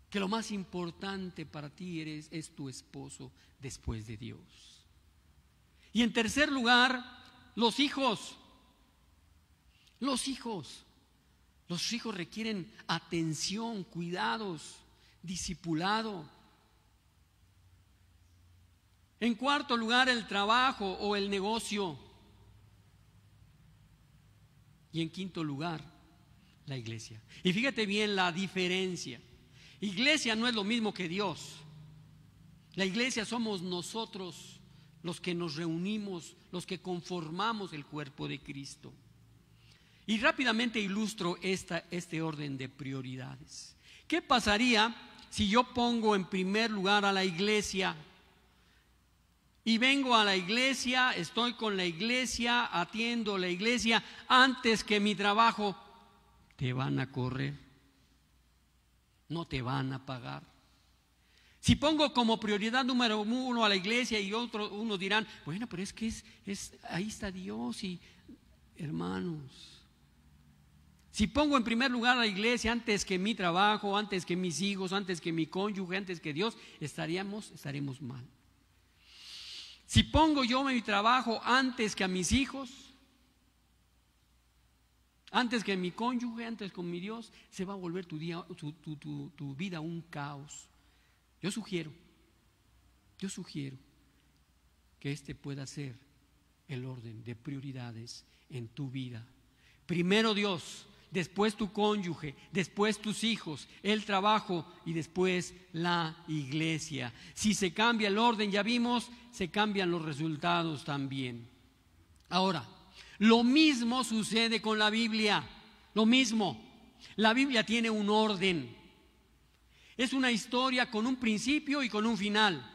que lo más importante para ti es tu esposo después de Dios. Y en tercer lugar, los hijos. Los hijos requieren atención, cuidados, discipulado. En cuarto lugar, el trabajo o el negocio. Y en quinto lugar, la iglesia. Y fíjate bien la diferencia. Iglesia no es lo mismo que Dios. La iglesia somos nosotros los que nos reunimos, los que conformamos el cuerpo de Cristo. Y rápidamente ilustro este orden de prioridades. ¿Qué pasaría si yo pongo en primer lugar a la iglesia? Y vengo a la iglesia, estoy con la iglesia, atiendo la iglesia antes que mi trabajo. Te van a correr, no te van a pagar. Si pongo como prioridad número uno a la iglesia y unos dirán, bueno, pero es que ahí está Dios. Y hermanos, si pongo en primer lugar a la iglesia antes que mi trabajo, antes que mis hijos, antes que mi cónyuge, antes que Dios, estaremos mal. Si pongo yo mi trabajo antes que a mis hijos, antes que mi cónyuge, antes con mi Dios, se va a volver tu vida un caos. Yo sugiero que este pueda ser el orden de prioridades en tu vida. Primero Dios, después tu cónyuge, después tus hijos, el trabajo y después la iglesia. Si se cambia el orden, ya vimos, se cambian los resultados también. Ahora, lo mismo sucede con la Biblia, lo mismo. La Biblia tiene un orden. Es una historia con un principio y con un final.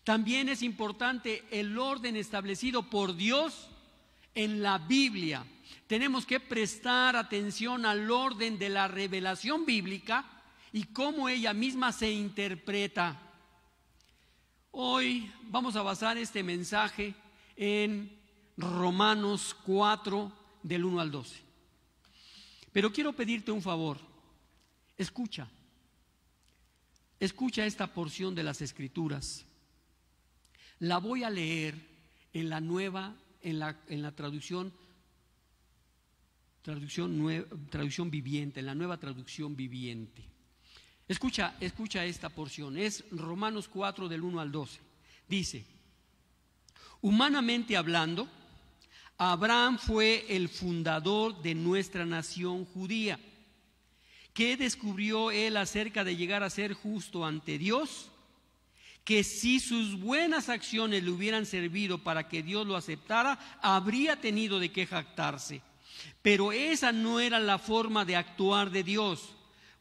También es importante el orden establecido por Dios en la Biblia. Tenemos que prestar atención al orden de la revelación bíblica y cómo ella misma se interpreta. Hoy vamos a basar este mensaje en Romanos 4, del 1 al 12. Pero quiero pedirte un favor. Escucha esta porción de las Escrituras. La voy a leer en la traducción viviente, en la nueva traducción viviente. Escucha esta porción, es Romanos 4 del 1 al 12. Dice: humanamente hablando, Abraham fue el fundador de nuestra nación judía. ¿Qué descubrió él acerca de llegar a ser justo ante Dios? Que si sus buenas acciones le hubieran servido para que Dios lo aceptara, habría tenido de qué jactarse. Pero esa no era la forma de actuar de Dios,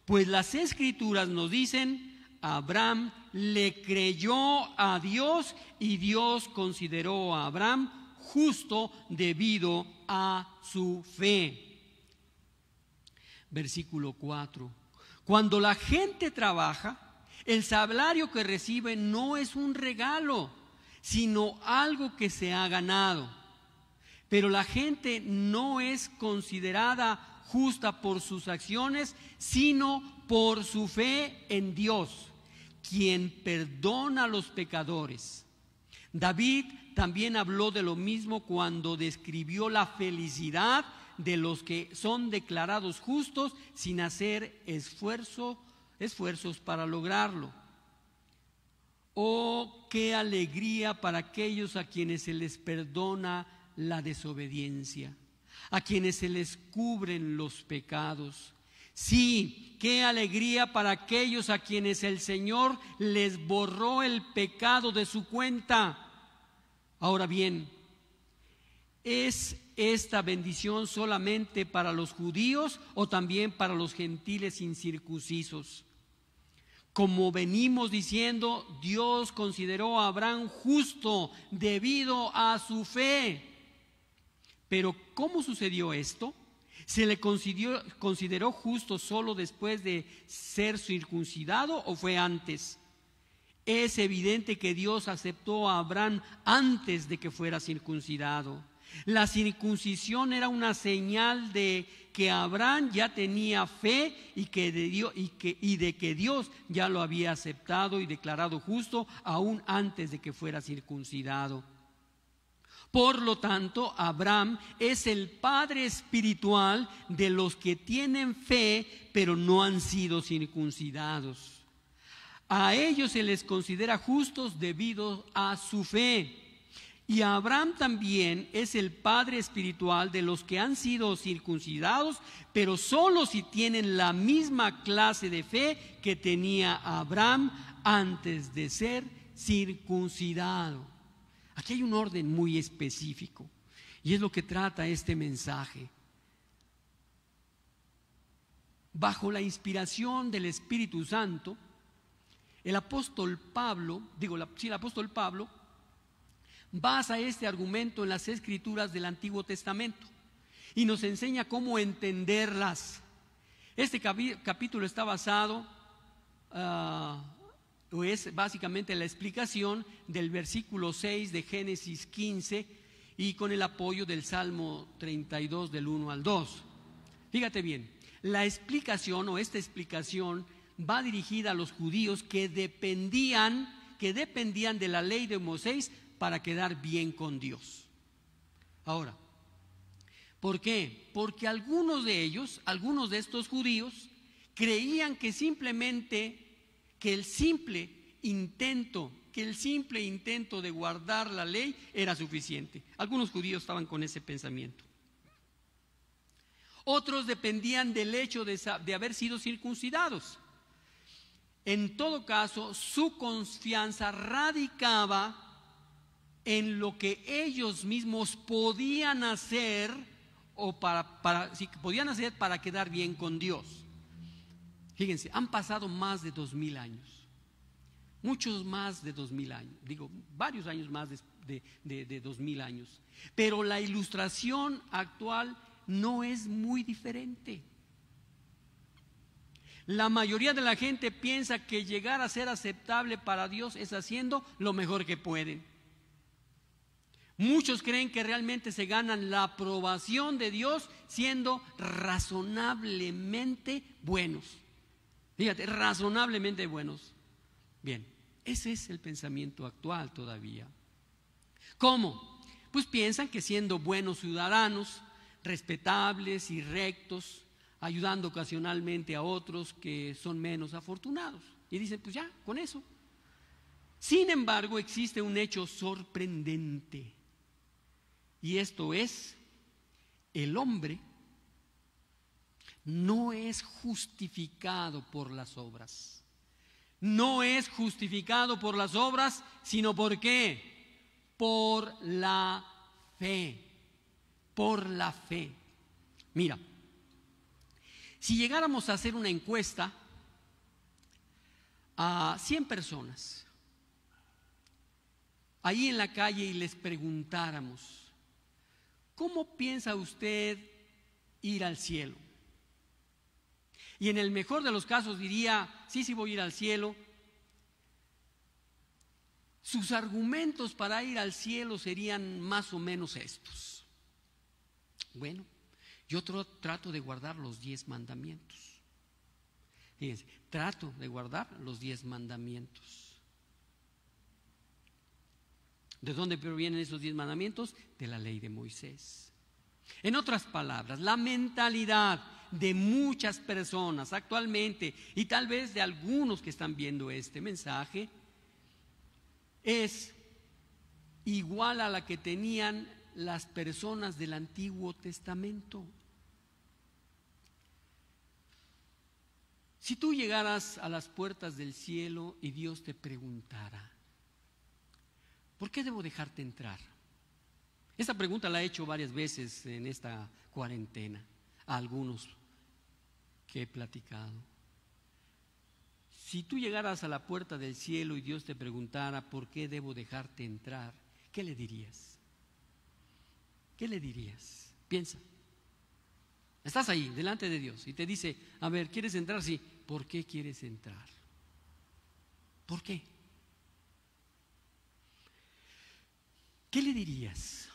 pues las Escrituras nos dicen: Abraham le creyó a Dios y Dios consideró a Abraham justo debido a su fe. Versículo 4. Cuando la gente trabaja, el salario que recibe no es un regalo, sino algo que se ha ganado. Pero la gente no es considerada justa por sus acciones, sino por su fe en Dios, quien perdona a los pecadores. David también habló de lo mismo cuando describió la felicidad de los que son declarados justos sin hacer esfuerzos para lograrlo. Oh, qué alegría para aquellos a quienes se les perdona la desobediencia, a quienes se les cubren los pecados. Sí, qué alegría para aquellos a quienes el Señor les borró el pecado de su cuenta. Ahora bien, ¿es esta bendición solamente para los judíos o también para los gentiles incircuncisos? Como venimos diciendo, Dios consideró a Abraham justo debido a su fe. Pero ¿cómo sucedió esto? ¿Se le consideró justo solo después de ser circuncidado o fue antes? Es evidente que Dios aceptó a Abraham antes de que fuera circuncidado. La circuncisión era una señal de que Abraham ya tenía fe y de que Dios ya lo había aceptado y declarado justo aún antes de que fuera circuncidado. Por lo tanto, Abraham es el padre espiritual de los que tienen fe pero no han sido circuncidados. A ellos se les considera justos debido a su fe. Y Abraham también es el padre espiritual de los que han sido circuncidados, pero solo si tienen la misma clase de fe que tenía Abraham antes de ser circuncidado. Aquí hay un orden muy específico y es lo que trata este mensaje. Bajo la inspiración del Espíritu Santo, el apóstol Pablo basa este argumento en las escrituras del Antiguo Testamento y nos enseña cómo entenderlas. Este capítulo está basado, es básicamente la explicación del versículo 6 de Génesis 15 y con el apoyo del Salmo 32 del 1 al 2. Fíjate bien, la explicación o esta explicación va dirigida a los judíos que dependían de la ley de Moisés para quedar bien con Dios. Ahora, ¿por qué? Porque algunos de estos judíos creían que el simple intento de guardar la ley era suficiente. Algunos judíos estaban con ese pensamiento. Otros dependían del hecho de haber sido circuncidados. En todo caso, su confianza radicaba en lo que ellos mismos podían hacer para quedar bien con Dios. Fíjense, han pasado más de 2000 años, muchos más de 2000 años, varios años más de 2000 años, pero la ilustración actual no es muy diferente. La mayoría de la gente piensa que llegar a ser aceptable para Dios es haciendo lo mejor que pueden. Muchos creen que realmente se ganan la aprobación de Dios siendo razonablemente buenos. Fíjate, razonablemente buenos. Bien, ese es el pensamiento actual todavía. ¿Cómo? Pues piensan que siendo buenos ciudadanos, respetables y rectos, ayudando ocasionalmente a otros que son menos afortunados. Y dicen, pues ya, con eso. Sin embargo, existe un hecho sorprendente. Y esto es, el hombre no es justificado por las obras. No es justificado por las obras, sino ¿por qué? Por la fe. Por la fe. Mira, si llegáramos a hacer una encuesta a 100 personas ahí en la calle y les preguntáramos, ¿cómo piensa usted ir al cielo? Y en el mejor de los casos diría, sí voy a ir al cielo. Sus argumentos para ir al cielo serían más o menos estos. Bueno, yo trato de guardar los 10 mandamientos. Fíjense, trato de guardar los 10 mandamientos. ¿De dónde provienen esos 10 mandamientos? De la ley de Moisés. En otras palabras, la mentalidad de muchas personas actualmente y tal vez de algunos que están viendo este mensaje es igual a la que tenían las personas del Antiguo Testamento. Si tú llegaras a las puertas del cielo y Dios te preguntara, ¿por qué debo dejarte entrar? Esta pregunta la he hecho varias veces en esta cuarentena a algunos que he platicado. Si tú llegaras a la puerta del cielo y Dios te preguntara ¿por qué debo dejarte entrar? ¿Qué le dirías? ¿Qué le dirías? Piensa. Estás ahí, delante de Dios, y te dice, a ver, ¿quieres entrar? Sí. ¿Por qué quieres entrar? ¿Por qué? ¿Qué le dirías?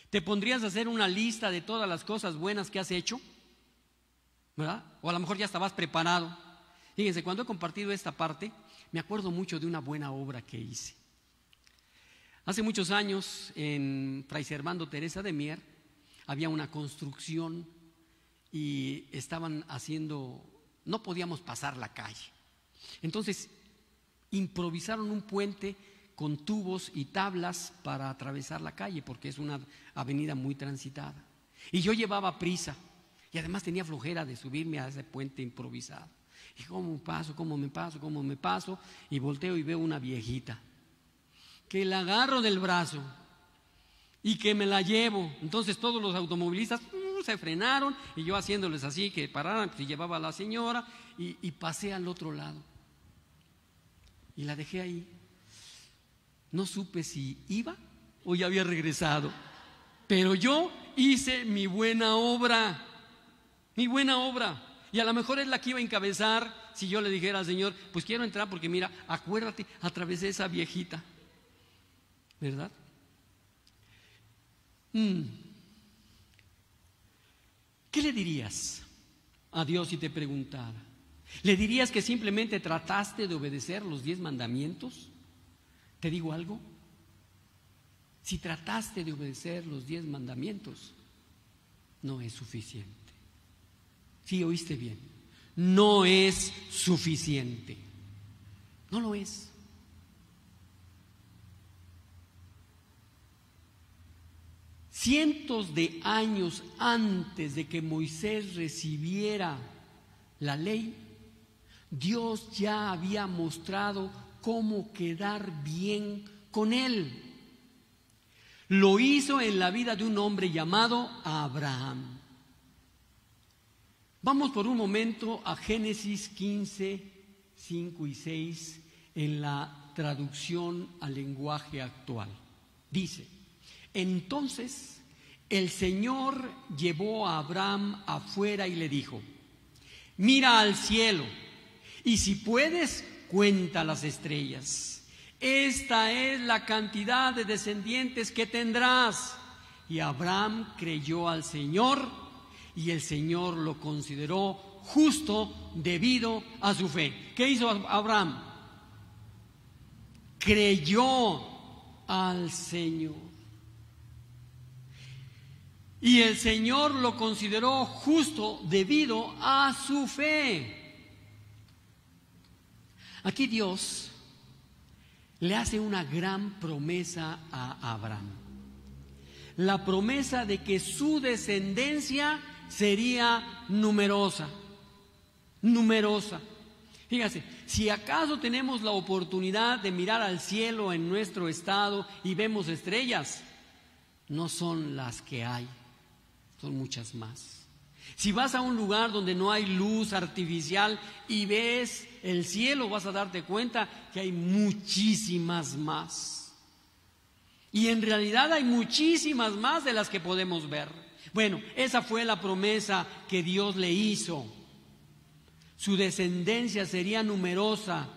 ¿Te pondrías a hacer una lista de todas las cosas buenas que has hecho? ¿Verdad? O a lo mejor ya estabas preparado. Fíjense, cuando he compartido esta parte, me acuerdo mucho de una buena obra que hice. Hace muchos años, en Fray Servando Teresa de Mier, había una construcción y estaban haciendo, no podíamos pasar la calle. Entonces, improvisaron un puente con tubos y tablas para atravesar la calle, porque es una avenida muy transitada. Y yo llevaba prisa, y además tenía flojera de subirme a ese puente improvisado. Y ¿cómo paso? ¿Cómo me paso? ¿Cómo me paso? Y volteo y veo una viejita, que la agarro del brazo y que me la llevo. Entonces todos los automovilistas se frenaron y yo haciéndoles así que pararan, pues llevaba a la señora y pasé al otro lado. Y la dejé ahí. No supe si iba o ya había regresado, pero yo hice mi buena obra, y a lo mejor es la que iba a encabezar si yo le dijera al Señor, pues quiero entrar porque mira, acuérdate, atravesé esa viejita, ¿verdad? ¿Qué le dirías a Dios si te preguntara? ¿Le dirías que simplemente trataste de obedecer los 10 mandamientos? ¿Te digo algo? Si trataste de obedecer los 10 mandamientos, no es suficiente. Sí, oíste bien. No es suficiente. No lo es. Cientos de años antes de que Moisés recibiera la ley, Dios ya había mostrado cómo quedar bien con él. Lo hizo en la vida de un hombre llamado Abraham. Vamos por un momento a Génesis 15, 5 y 6 en la traducción al lenguaje actual. Dice: entonces el Señor llevó a Abraham afuera y le dijo: mira al cielo y si puedes, cuenta las estrellas. Esta es la cantidad de descendientes que tendrás. Y Abraham creyó al Señor y el Señor lo consideró justo debido a su fe. ¿Qué hizo Abraham? Creyó al Señor. Y el Señor lo consideró justo debido a su fe. Aquí Dios le hace una gran promesa a Abraham. La promesa de que su descendencia sería numerosa. Numerosa. Fíjate, si acaso tenemos la oportunidad de mirar al cielo en nuestro estado y vemos estrellas, no son las que hay, son muchas más. Si vas a un lugar donde no hay luz artificial y ves el cielo, vas a darte cuenta que hay muchísimas más. Y en realidad hay muchísimas más de las que podemos ver. Bueno, esa fue la promesa que Dios le hizo. Su descendencia sería numerosa.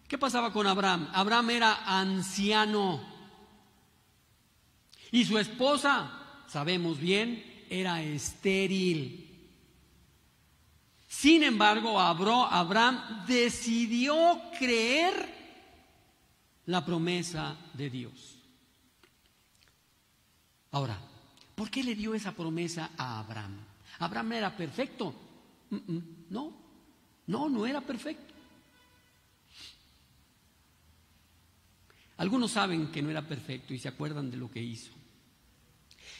¿Qué pasaba con Abraham? Abraham era anciano. Y su esposa, sabemos bien, era estéril. Sin embargo, Abraham decidió creer la promesa de Dios. Ahora, ¿Por qué le dio esa promesa a Abraham? ¿Abraham era perfecto? No era perfecto. Algunos saben que no era perfecto y se acuerdan de lo que hizo.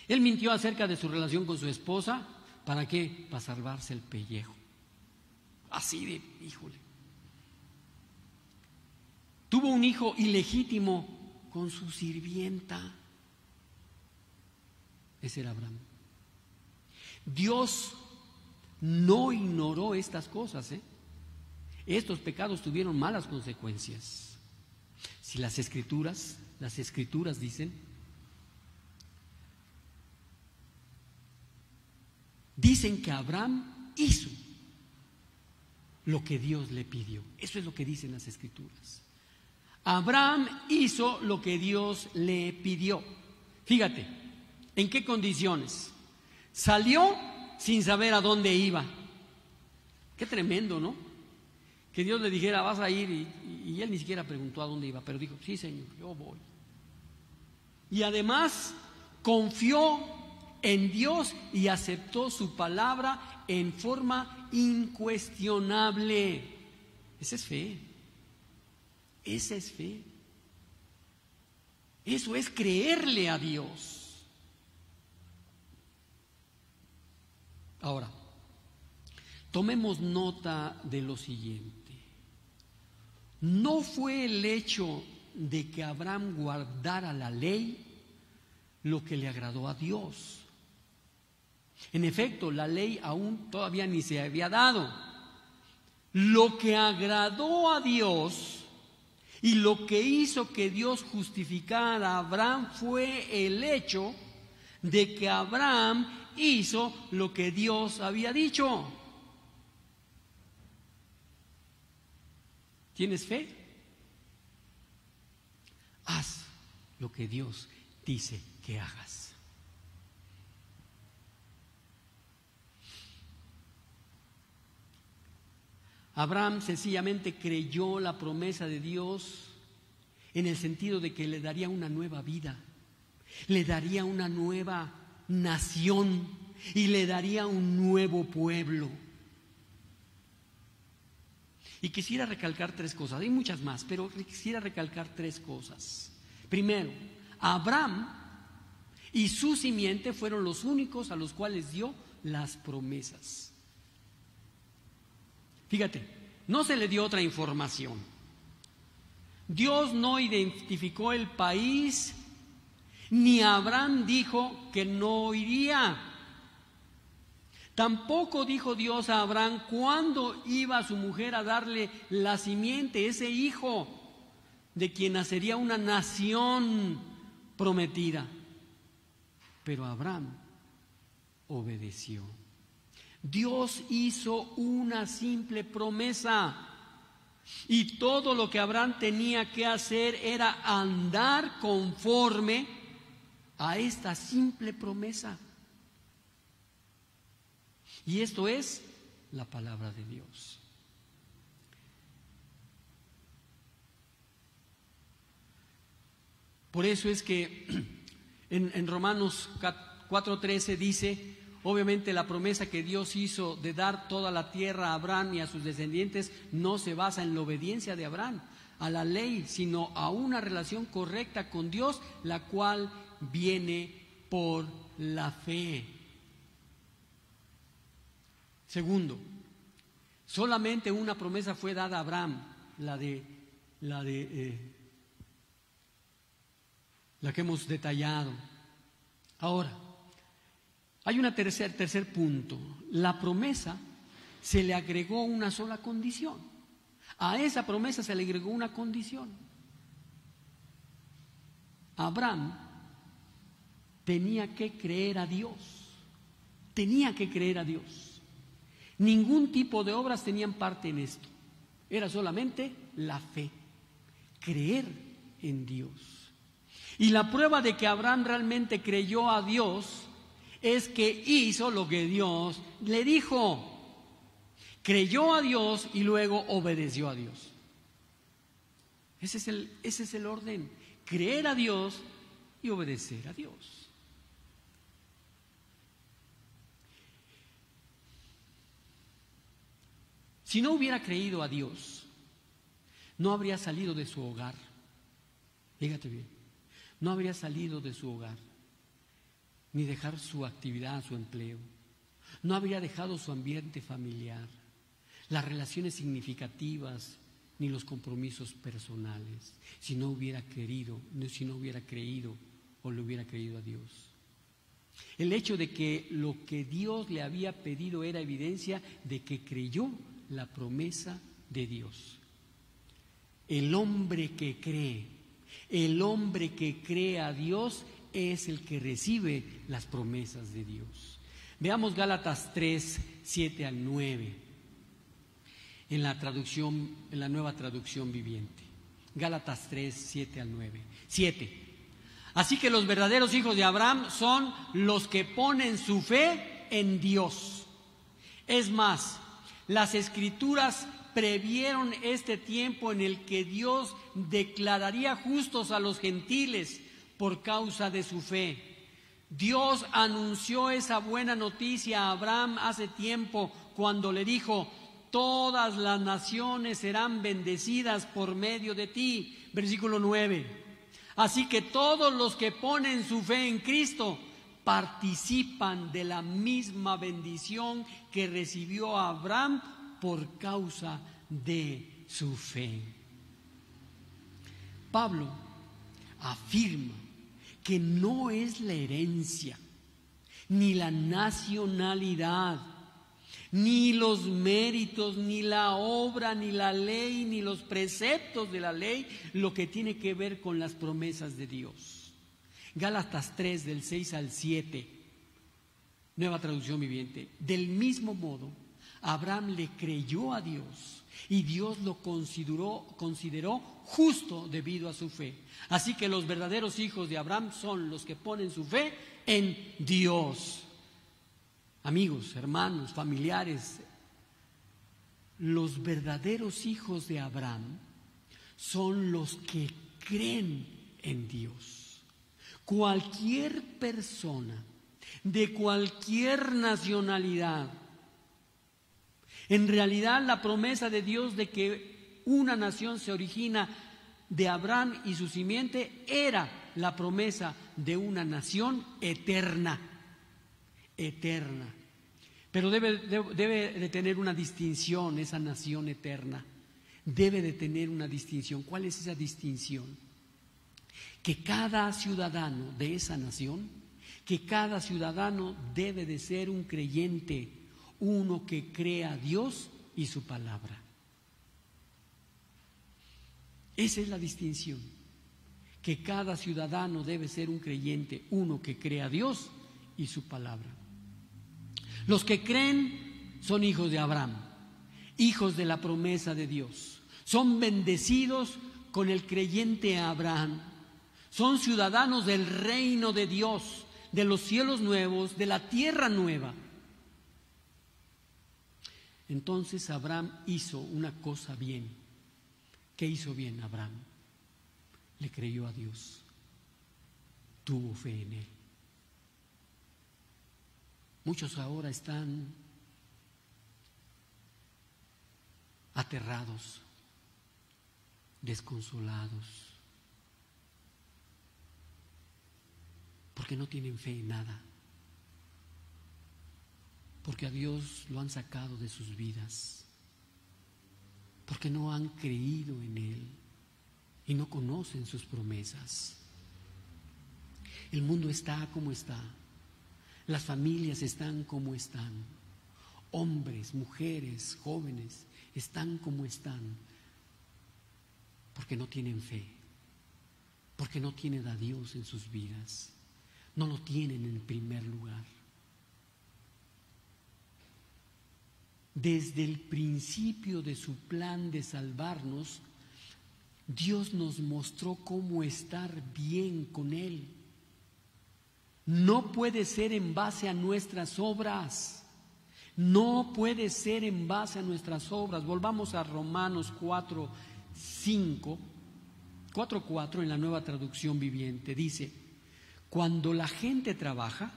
Él mintió acerca de su relación con su esposa. ¿Para qué? Para salvarse el pellejo. Así de, híjole. Tuvo un hijo ilegítimo con su sirvienta. Ese era Abraham. Dios no ignoró estas cosas, Estos pecados tuvieron malas consecuencias. Si las escrituras dicen que Abraham hizo lo que Dios le pidió. Eso es lo que dicen las escrituras. Abraham hizo lo que Dios le pidió. Fíjate, ¿en qué condiciones? Salió sin saber a dónde iba. Qué tremendo, ¿no? Que Dios le dijera, vas a ir, y él ni siquiera preguntó a dónde iba, pero dijo, sí, Señor, yo voy. Y además confió en Dios y aceptó su palabra en forma incuestionable. Esa es fe. Esa es fe. Eso es creerle a Dios. Ahora, tomemos nota de lo siguiente. No fue el hecho de que Abraham guardara la ley lo que le agradó a Dios. En efecto, la ley aún todavía ni se había dado. Lo que agradó a Dios y lo que hizo que Dios justificara a Abraham fue el hecho de que Abraham hizo lo que Dios había dicho. ¿Tienes fe? Haz lo que Dios dice que hagas. Abraham sencillamente creyó la promesa de Dios en el sentido de que le daría una nueva vida, le daría una nueva nación y le daría un nuevo pueblo. Y quisiera recalcar tres cosas, hay muchas más, pero quisiera recalcar tres cosas. Primero, Abraham y su simiente fueron los únicos a los cuales dio las promesas. Fíjate, no se le dio otra información. Dios no identificó el país, ni Abraham dijo que no iría. Tampoco dijo Dios a Abraham cuándo iba su mujer a darle la simiente, ese hijo de quien nacería una nación prometida. Pero Abraham obedeció. Dios hizo una simple promesa y todo lo que Abraham tenía que hacer era andar conforme a esta simple promesa. Y esto es la palabra de Dios. Por eso es que en Romanos 4:13 dice, obviamente la promesa que Dios hizo de dar toda la tierra a Abraham y a sus descendientes no se basa en la obediencia de Abraham a la ley, sino a una relación correcta con Dios, la cual viene por la fe. Segundo, solamente una promesa fue dada a Abraham, la que hemos detallado. Ahora, hay un tercer punto. La promesa se le agregó una sola condición. A esa promesa se le agregó una condición. Abraham tenía que creer a Dios. Tenía que creer a Dios. Ningún tipo de obras tenían parte en esto. Era solamente la fe. Creer en Dios. Y la prueba de que Abraham realmente creyó a Dios es que hizo lo que Dios le dijo. Creyó a Dios y luego obedeció a Dios. Ese es el orden. Creer a Dios y obedecer a Dios. Si no hubiera creído a Dios, no habría salido de su hogar. Fíjate bien, no habría salido de su hogar, ni dejar su actividad, su empleo. No habría dejado su ambiente familiar, las relaciones significativas, ni los compromisos personales, si no hubiera creído o le hubiera creído a Dios. El hecho de que lo que Dios le había pedido era evidencia de que creyó la promesa de Dios. El hombre que cree a Dios es el que recibe las promesas de Dios. Veamos Gálatas 3, 7 al 9, en la Nueva Traducción Viviente. Gálatas 3, 7 al 9. 7. Así que los verdaderos hijos de Abraham son los que ponen su fe en Dios. Es más, las Escrituras previeron este tiempo en el que Dios declararía justos a los gentiles por causa de su fe. Dios anunció esa buena noticia a Abraham hace tiempo cuando le dijo: todas las naciones serán bendecidas por medio de ti. Versículo 9. Así que todos los que ponen su fe en Cristo participan de la misma bendición que recibió Abraham por causa de su fe. Pablo afirma que no es la herencia, ni la nacionalidad, ni los méritos, ni la obra, ni la ley, ni los preceptos de la ley lo que tiene que ver con las promesas de Dios. Gálatas 3, del 6 al 7, Nueva Traducción Viviente. Del mismo modo, Abraham le creyó a Dios y Dios lo consideró justo debido a su fe. Así que los verdaderos hijos de Abraham son los que ponen su fe en Dios. Amigos, hermanos, familiares, los verdaderos hijos de Abraham son los que creen en Dios. Cualquier persona de cualquier nacionalidad, en realidad la promesa de Dios de que una nación se origina de Abraham y su simiente era la promesa de una nación eterna. Pero debe de tener una distinción esa nación eterna. Debe de tener una distinción. ¿Cuál es esa distinción? Que cada ciudadano de esa nación, que cada ciudadano debe de ser un creyente, uno que cree a Dios y su palabra. Esa es la distinción. Que cada ciudadano debe ser un creyente, uno que cree a Dios y su palabra. Los que creen son hijos de Abraham, hijos de la promesa de Dios. Son bendecidos con el creyente Abraham. Son ciudadanos del reino de Dios, de los cielos nuevos, de la tierra nueva. Entonces Abraham hizo una cosa bien. ¿Qué hizo bien Abraham? Le creyó a Dios. Tuvo fe en Él. Muchos ahora están aterrados, desconsolados, porque no tienen fe en nada, porque a Dios lo han sacado de sus vidas, porque no han creído en Él y no conocen sus promesas. El mundo está como está. Las familias están como están. Hombres, mujeres, jóvenes están como están. Porque no tienen fe. Porque no tienen a Dios en sus vidas. No lo tienen en primer lugar. Desde el principio de su plan de salvarnos, Dios nos mostró cómo estar bien con Él. No puede ser en base a nuestras obras. No puede ser en base a nuestras obras. Volvamos a Romanos 4:4 en la Nueva Traducción Viviente. Dice: cuando la gente trabaja,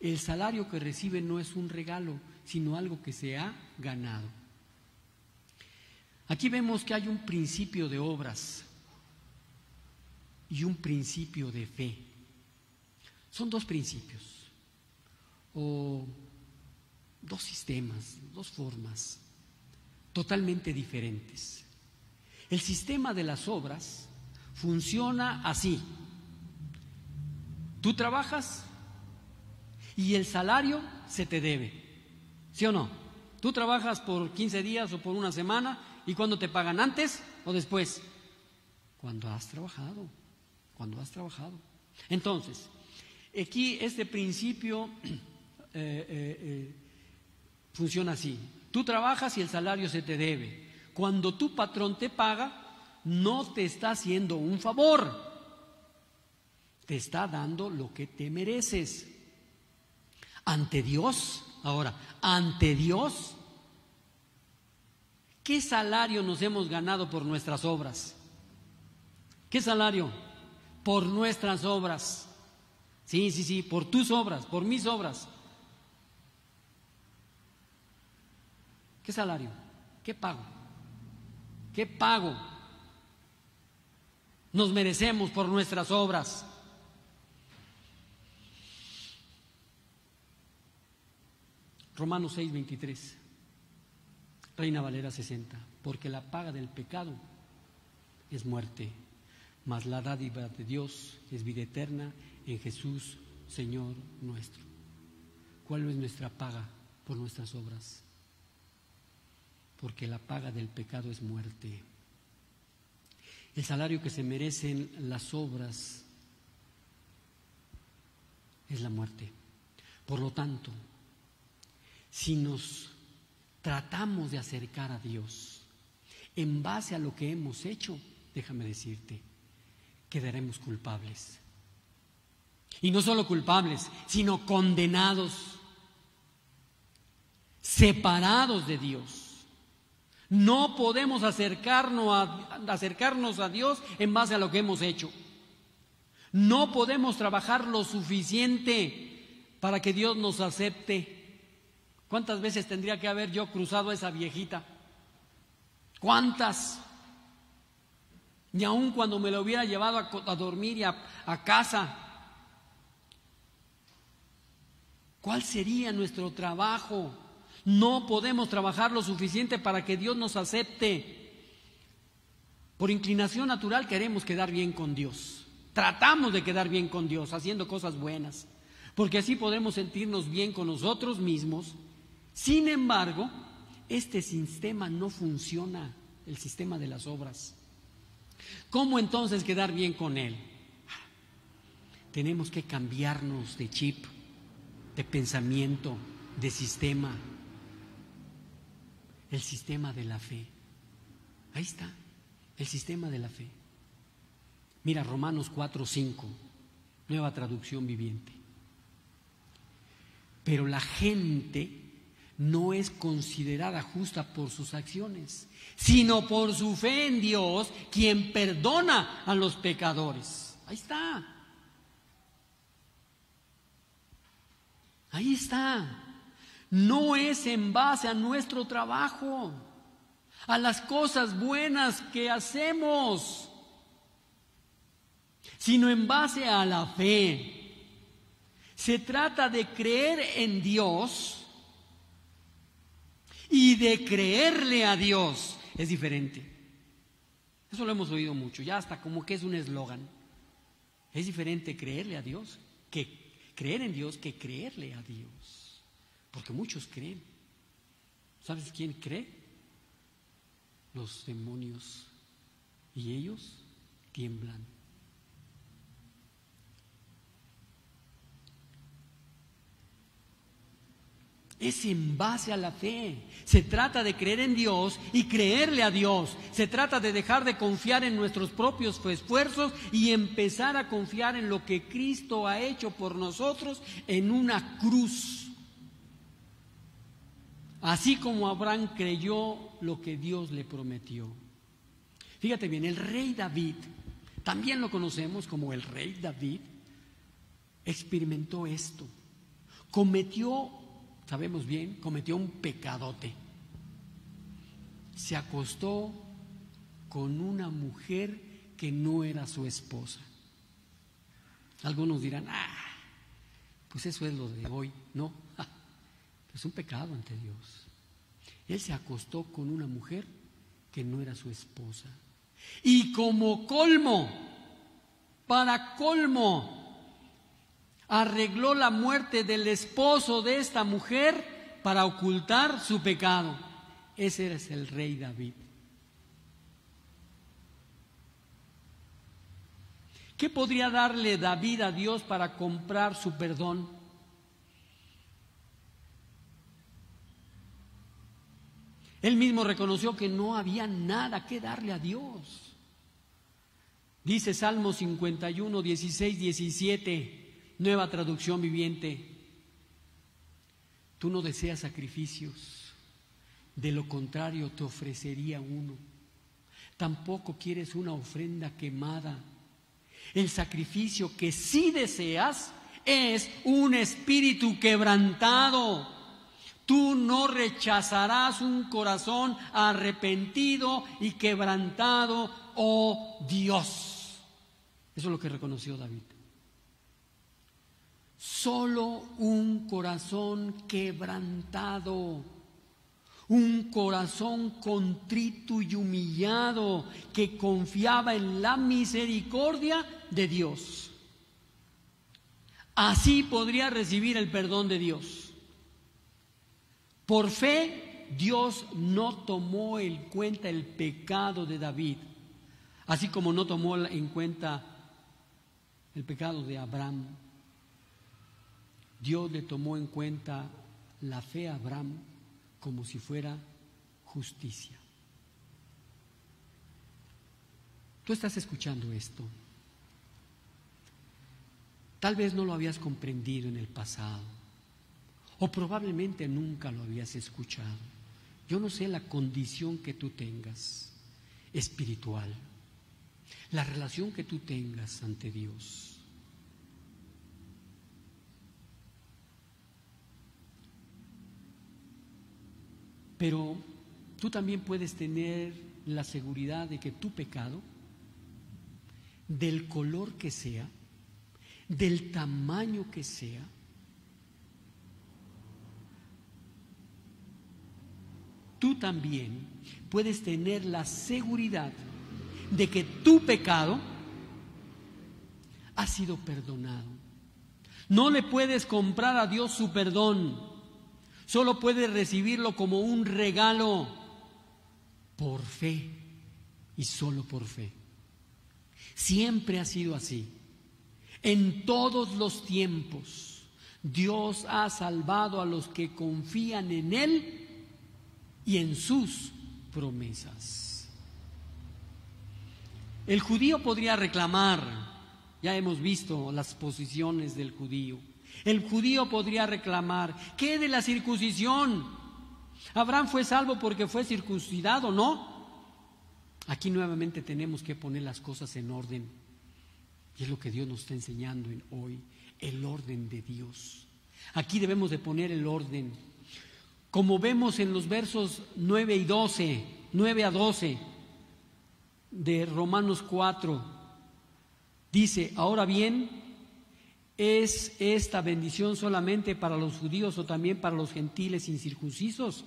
el salario que recibe no es un regalo, sino algo que se ha ganado. Aquí vemos que hay un principio de obras y un principio de fe. Son dos principios o dos sistemas, dos formas totalmente diferentes. El sistema de las obras funciona así: tú trabajas y el salario se te debe, ¿sí o no? Tú trabajas por 15 días o por una semana, ¿y cuándo te pagan? ¿Antes o después? Cuando has trabajado, cuando has trabajado. Entonces, aquí este principio funciona así: tú trabajas y el salario se te debe. Cuando tu patrón te paga, no te está haciendo un favor, te está dando lo que te mereces. Ante Dios, ahora, ante Dios, ¿qué salario nos hemos ganado por nuestras obras? ¿Qué salario? Por nuestras obras. Sí, por tus obras, por mis obras. ¿Qué salario? ¿Qué pago? ¿Qué pago nos merecemos por nuestras obras? Romanos 6:23, Reina Valera 60. Porque la paga del pecado es muerte, mas la dádiva de Dios es vida eterna en Jesús, Señor nuestro. ¿Cuál es nuestra paga por nuestras obras? Porque la paga del pecado es muerte. El salario que se merecen las obras es la muerte. Por lo tanto, si nos tratamos de acercar a Dios en base a lo que hemos hecho, déjame decirte, quedaremos culpables. Y no solo culpables, sino condenados, separados de Dios. No podemos acercarnos a Dios en base a lo que hemos hecho. No podemos trabajar lo suficiente para que Dios nos acepte. ¿Cuántas veces tendría que haber yo cruzado a esa viejita? ¿Cuántas? Y aun cuando me lo hubiera llevado a dormir y a casa, ¿cuál sería nuestro trabajo? No podemos trabajar lo suficiente para que Dios nos acepte. Por inclinación natural queremos quedar bien con Dios. Tratamos de quedar bien con Dios haciendo cosas buenas, porque así podremos sentirnos bien con nosotros mismos. Sin embargo, este sistema no funciona, el sistema de las obras. ¿Cómo entonces quedar bien con Él? Tenemos que cambiarnos de chip, de pensamiento, de sistema. El sistema de la fe. Ahí está, el sistema de la fe. Mira, Romanos 4:5, Nueva Traducción Viviente. Pero la gente no es considerada justa por sus acciones, sino por su fe en Dios, quien perdona a los pecadores. Ahí está. Ahí está. No es en base a nuestro trabajo, a las cosas buenas que hacemos, sino en base a la fe. Se trata de creer en Dios y de creerle a Dios. Es diferente. Eso lo hemos oído mucho, ya hasta como que es un eslogan. Es diferente creerle a Dios que creer en Dios que creerle a Dios. Porque muchos creen. ¿Sabes quién cree? Los demonios. Y ellos tiemblan. Es en base a la fe. Se trata de creer en Dios y creerle a Dios. Se trata de dejar de confiar en nuestros propios esfuerzos y empezar a confiar en lo que Cristo ha hecho por nosotros en una cruz. Así como Abraham creyó lo que Dios le prometió. Fíjate bien, el rey David, también lo conocemos como el rey David, experimentó esto. Cometió, sabemos bien, cometió un pecadote. se acostó con una mujer que no era su esposa. Algunos dirán, pues eso es lo de hoy. No, es un pecado ante Dios. Él se acostó con una mujer que no era su esposa. Y como colmo, para colmo, arregló la muerte del esposo de esta mujer para ocultar su pecado. Ese es el rey David. ¿Qué podría darle David a Dios para comprar su perdón? Él mismo reconoció que no había nada que darle a Dios. Dice Salmo 51, 16, 17, Nueva Traducción Viviente: tú no deseas sacrificios, de lo contrario te ofrecería uno. Tampoco quieres una ofrenda quemada. El sacrificio que sí deseas es un espíritu quebrantado. Tú no rechazarás un corazón arrepentido y quebrantado, oh Dios. Eso es lo que reconoció David. Solo un corazón quebrantado, un corazón contrito y humillado que confiaba en la misericordia de Dios. Así podría recibir el perdón de Dios. Por fe, Dios no tomó en cuenta el pecado de David, así como no tomó en cuenta el pecado de Abraham. Dios le tomó en cuenta la fe a Abraham como si fuera justicia. Tú estás escuchando esto. Tal vez no lo habías comprendido en el pasado, o probablemente nunca lo habías escuchado. Yo no sé la condición que tú tengas espiritual, la relación que tú tengas ante Dios. Pero tú también puedes tener la seguridad de que tu pecado, del color que sea, del tamaño que sea, tú también puedes tener la seguridad de que tu pecado ha sido perdonado. No le puedes comprar a Dios su perdón. Solo puedes recibirlo como un regalo por fe y solo por fe. Siempre ha sido así. En todos los tiempos, Dios ha salvado a los que confían en Él y en sus promesas. El judío podría reclamar, ya hemos visto las posiciones del judío. El judío podría reclamar, ¿qué de la circuncisión? ¿Abraham fue salvo porque fue circuncidado? No. Aquí nuevamente tenemos que poner las cosas en orden. Y es lo que Dios nos está enseñando hoy, el orden de Dios. Aquí debemos de poner el orden. Como vemos en los versos 9 a 12 de Romanos 4, dice, ahora bien, ¿es esta bendición solamente para los judíos o también para los gentiles incircuncisos?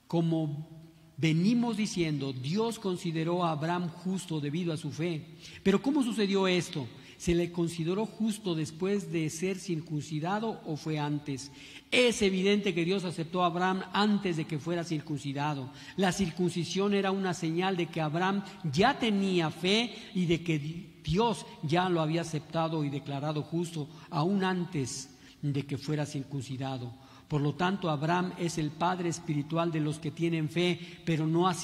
Como venimos diciendo, Dios consideró a Abraham justo debido a su fe. Pero ¿cómo sucedió esto? ¿Se le consideró justo después de ser circuncidado o fue antes? Es evidente que Dios aceptó a Abraham antes de que fuera circuncidado. La circuncisión era una señal de que Abraham ya tenía fe y de que Dios ya lo había aceptado y declarado justo aún antes de que fuera circuncidado. Por lo tanto, Abraham es el padre espiritual de los que tienen fe, pero no han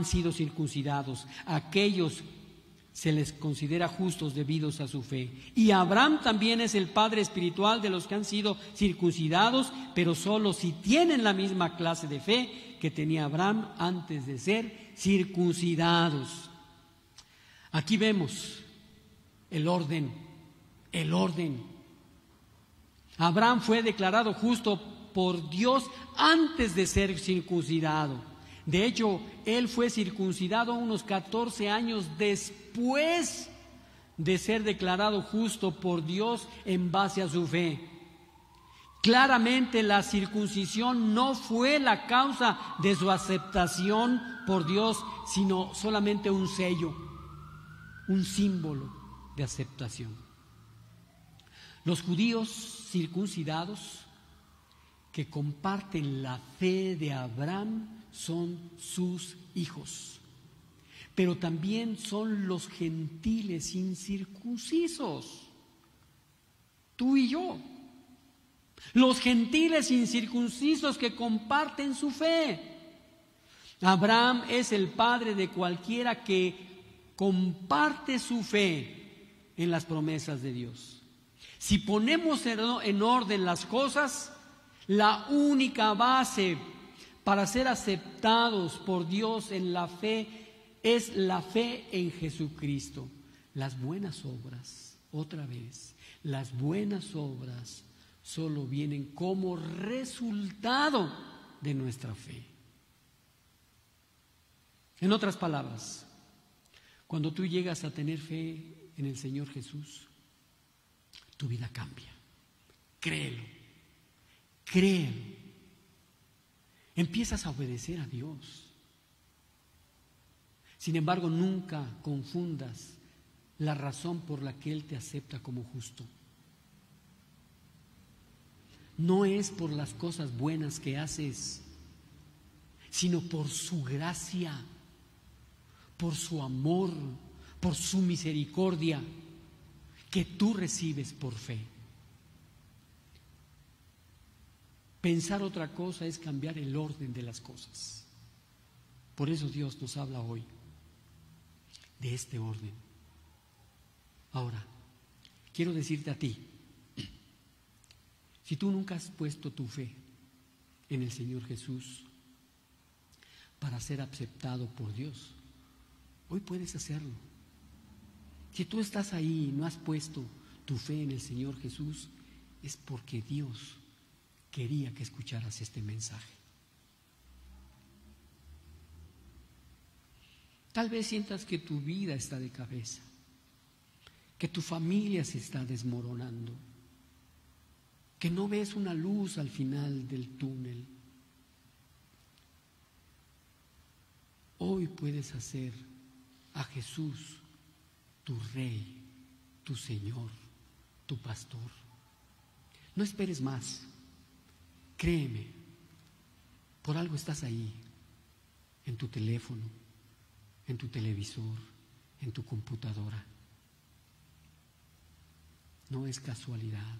sido circuncidados. Aquellos se les considera justos debido a su fe. Y Abraham también es el padre espiritual de los que han sido circuncidados, pero solo si tienen la misma clase de fe que tenía Abraham antes de ser circuncidados. Aquí vemos el orden. Abraham fue declarado justo por Dios antes de ser circuncidado. De hecho, él fue circuncidado unos 14 años después de ser declarado justo por Dios en base a su fe. Claramente la circuncisión no fue la causa de su aceptación por Dios, sino solamente un sello, un símbolo de aceptación. Los judíos circuncidados que comparten la fe de Abraham son sus hijos, pero también son los gentiles incircuncisos, tú y yo, los gentiles incircuncisos que comparten su fe. Abraham es el padre de cualquiera que comparte su fe en las promesas de Dios. Si ponemos en orden las cosas, la única base para ser aceptados por Dios en la fe es la fe en Jesucristo. Las buenas obras, otra vez, las buenas obras solo vienen como resultado de nuestra fe. En otras palabras, cuando tú llegas a tener fe en el Señor Jesús, tu vida cambia. Créelo, créelo. Empiezas a obedecer a Dios. Sin embargo, nunca confundas la razón por la que Él te acepta como justo. No es por las cosas buenas que haces, sino por su gracia, por su amor, por su misericordia que tú recibes por fe. Pensar otra cosa es cambiar el orden de las cosas. Por eso Dios nos habla hoy de este orden. Ahora, quiero decirte a ti, si tú nunca has puesto tu fe en el Señor Jesús para ser aceptado por Dios, hoy puedes hacerlo. Si tú estás ahí y no has puesto tu fe en el Señor Jesús, es porque Dios quería que escucharas este mensaje. Tal vez sientas que tu vida está de cabeza, que tu familia se está desmoronando, que no ves una luz al final del túnel. Hoy puedes hacer a Jesús tu Rey, tu Señor, tu Pastor. No esperes más. Créeme, por algo estás ahí, en tu teléfono, en tu televisor, en tu computadora. No es casualidad.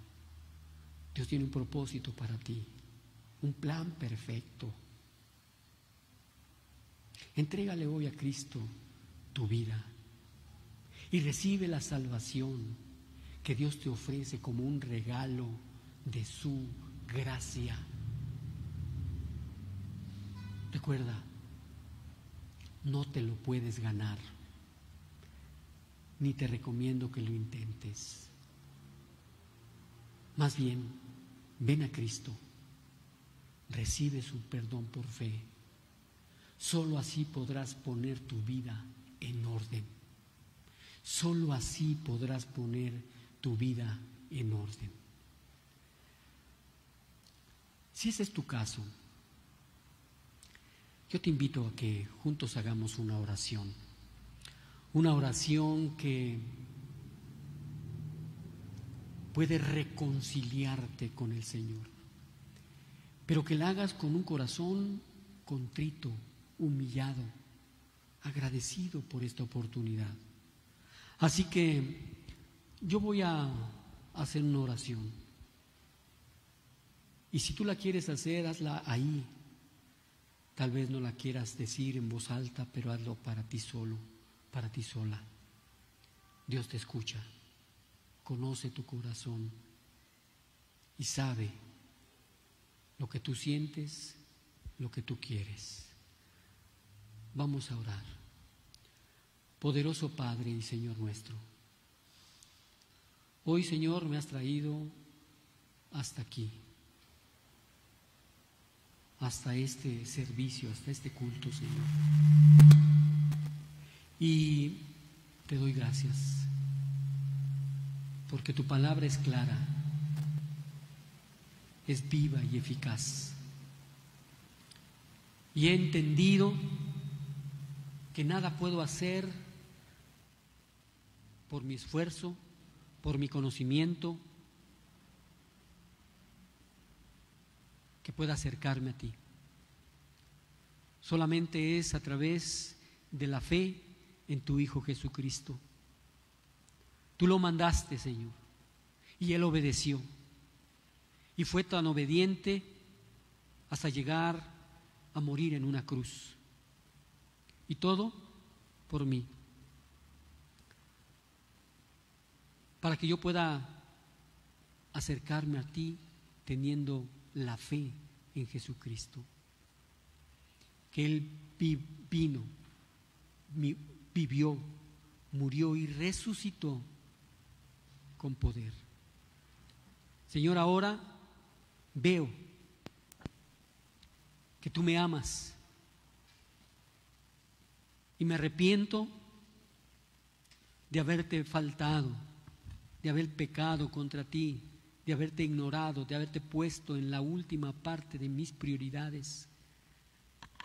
Dios tiene un propósito para ti, un plan perfecto. Entrégale hoy a Cristo tu vida y recibe la salvación que Dios te ofrece como un regalo de su gracia. Recuerda, no te lo puedes ganar, ni te recomiendo que lo intentes. Más bien, ven a Cristo, recibe su perdón por fe. Solo así podrás poner tu vida en orden. Solo así podrás poner tu vida en orden. Si ese es tu caso, yo te invito a que juntos hagamos una oración que puede reconciliarte con el Señor, pero que la hagas con un corazón contrito, humillado, agradecido por esta oportunidad. Así que yo voy a hacer una oración. Y si tú la quieres hacer, hazla ahí. Tal vez no la quieras decir en voz alta, pero hazlo para ti solo, para ti sola. Dios te escucha, conoce tu corazón y sabe lo que tú sientes, lo que tú quieres. Vamos a orar. Poderoso Padre y Señor nuestro, hoy, Señor, me has traído hasta aquí, hasta este servicio, hasta este culto, Señor. Y te doy gracias, porque tu palabra es clara, es viva y eficaz. Y he entendido que nada puedo hacer por mi esfuerzo, por mi conocimiento, que pueda acercarme a ti. Solamente es a través de la fe en tu Hijo Jesucristo. Tú lo mandaste, Señor, y Él obedeció. Y fue tan obediente hasta llegar a morir en una cruz. Y todo por mí. Para que yo pueda acercarme a ti teniendo la fe en Jesucristo. Que Él vino, vivió, murió y resucitó con poder. Señor, ahora veo que tú me amas y me arrepiento de haberte faltado, de haber pecado contra ti, de haberte ignorado, de haberte puesto en la última parte de mis prioridades.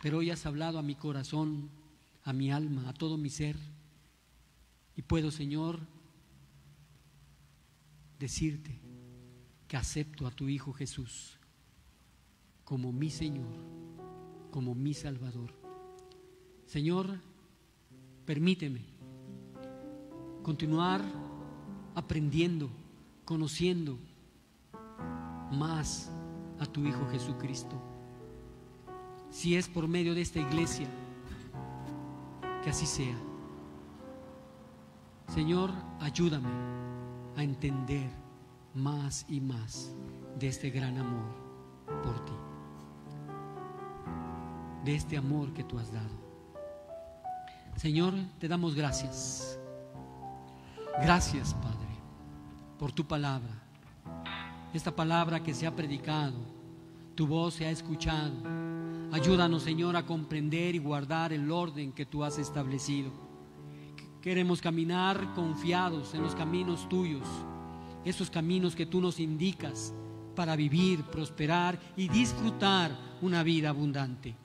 Pero hoy has hablado a mi corazón, a mi alma, a todo mi ser, y puedo, Señor, decirte que acepto a tu Hijo Jesús como mi Señor, como mi Salvador. Señor, permíteme continuar aprendiendo, conociendo más a tu Hijo Jesucristo. Si es por medio de esta iglesia, que así sea. Señor, ayúdame a entender más y más de este gran amor por ti, de este amor que tú has dado. Señor, te damos gracias. Gracias, Padre, por tu palabra. Esta palabra que se ha predicado, tu voz se ha escuchado. Ayúdanos, Señor, a comprender y guardar el orden que tú has establecido. Queremos caminar confiados en los caminos tuyos, esos caminos que tú nos indicas para vivir, prosperar y disfrutar una vida abundante.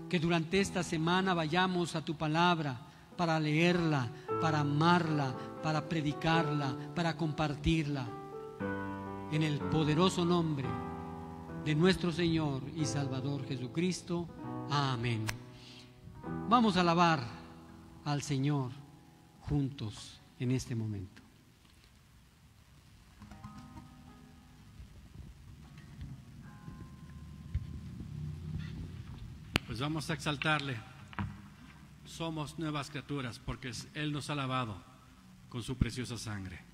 Que durante esta semana vayamos a tu palabra para leerla, para amarla, para predicarla, para compartirla. En el poderoso nombre de nuestro Señor y Salvador Jesucristo. Amén. Vamos a alabar al Señor juntos en este momento. Pues vamos a exaltarle. Somos nuevas criaturas porque Él nos ha lavado con su preciosa sangre.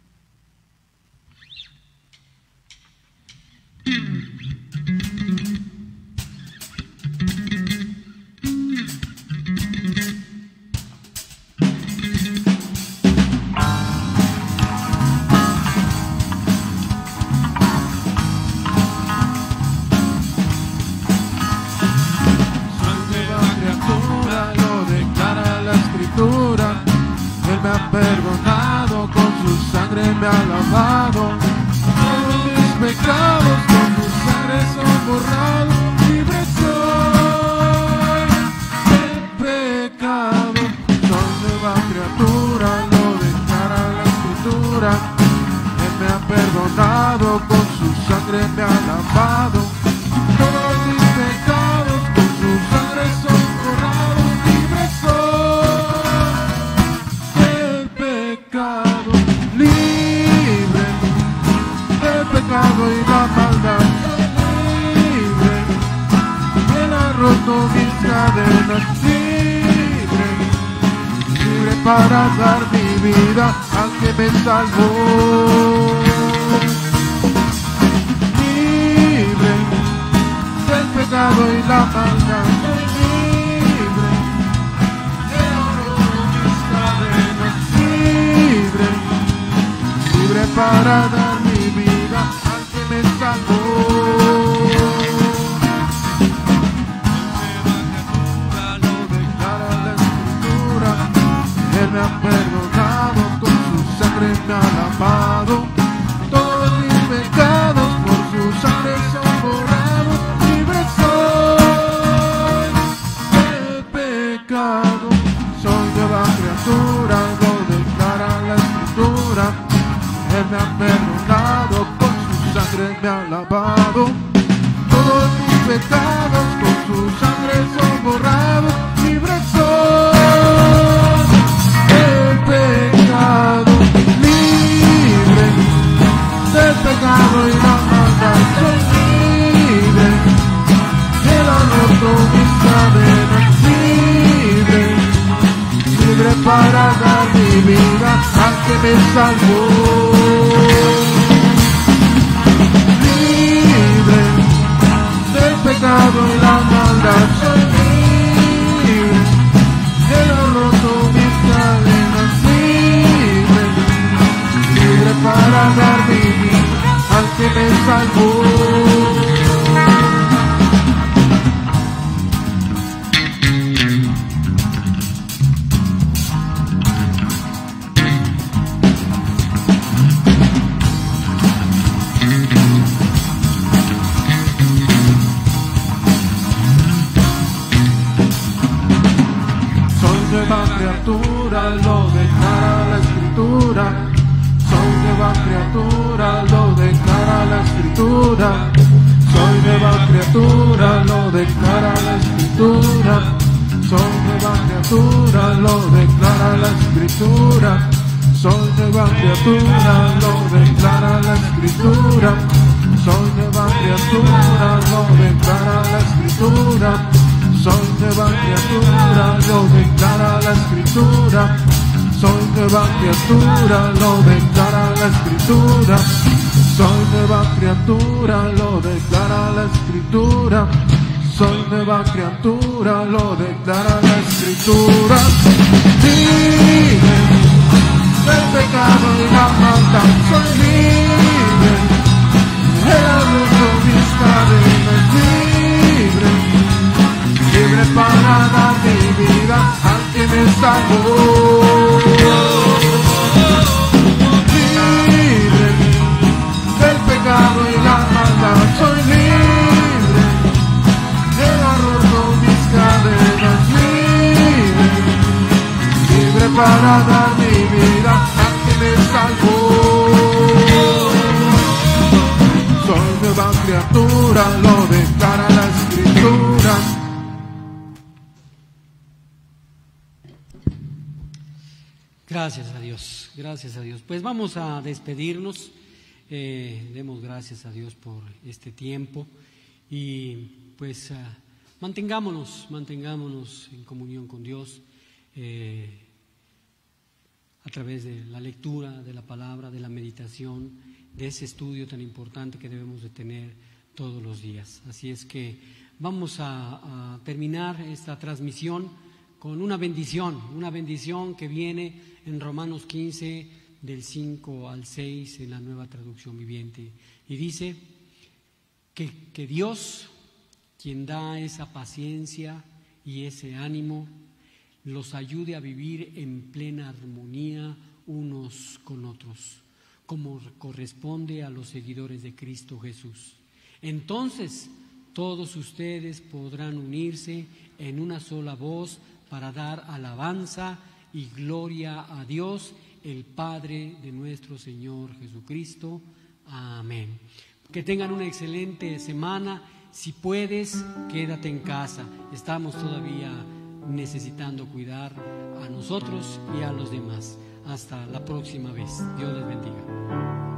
Él me ha perdonado, con su sangre me ha lavado. Todos mis pecados con su sangre son borrados. Libre soy del pecado. Soy nueva criatura, lo declara la Escritura. Él me ha perdonado, con su sangre me ha lavado. Todos mis pecados con su sangre son borrados. Libre del pecado y la maldad, libre, Él ha roto mis cadenas, libre para dar mi vida al que me salvó, libre del pecado y la maldad, libre, Él ha roto mis cadenas, libre para dar mi vida al que me salvó. Él me ha perdonado, con su sangre me ha lavado. Todos mis pecados por su sangre son borrados. Libre soy del pecado. Soy nueva criatura, lo declara la Escritura. Él me ha perdonado, con su sangre me ha lavado. Todos mis pecados con su sangre son borrados. Libre soy del pecado. Libre del pecado y la maldad. Soy libre. Él ha roto mis cadenas. Libre para dar mi vida al que me salvó. Libre del pecado y la maldad. Soy libre. Él ha roto mis cadenas. Libre. Libre para dar mi vida al que me salvó. Criatura, lo declara la Escritura. Soy nueva criatura, lo declara la Escritura. Soy nueva criatura, lo declara la Escritura. Soy nueva criatura, lo declara la Escritura. Soy nueva criatura, lo declara la Escritura. Soy nueva criatura, lo declara la Escritura. Soy nueva criatura, lo declara la Escritura. Soy nueva criatura, lo declara la Escritura. Soy nueva criatura, lo declara la Escritura. Soy nueva criatura, lo declara la Escritura. Libre del pecado y la maldad. Soy libre. Él ha roto mis cadenas. Libre para dar mi vida al que me salvó. Libre del pecado y la maldad. Soy libre. Él ha roto mis cadenas. Libre para dar mi vida al que me salvó. Soy nueva criatura, lo declara la Escritura. Gracias a Dios, gracias a Dios. Pues vamos a despedirnos, demos gracias a Dios por este tiempo y pues mantengámonos en comunión con Dios a través de la lectura de la palabra, de la meditación, de ese estudio tan importante que debemos de tener todos los días. Así es que vamos a terminar esta transmisión con una bendición que viene en Romanos 15, del 5 al 6, en la Nueva Traducción Viviente. Y dice que Dios, quien da esa paciencia y ese ánimo, los ayude a vivir en plena armonía unos con otros, como corresponde a los seguidores de Cristo Jesús. Entonces, todos ustedes podrán unirse en una sola voz para dar alabanza y gloria a Dios, el Padre de nuestro Señor Jesucristo. Amén. Que tengan una excelente semana. Si puedes, quédate en casa. Estamos todavía necesitando cuidar a nosotros y a los demás. Hasta la próxima vez. Dios les bendiga.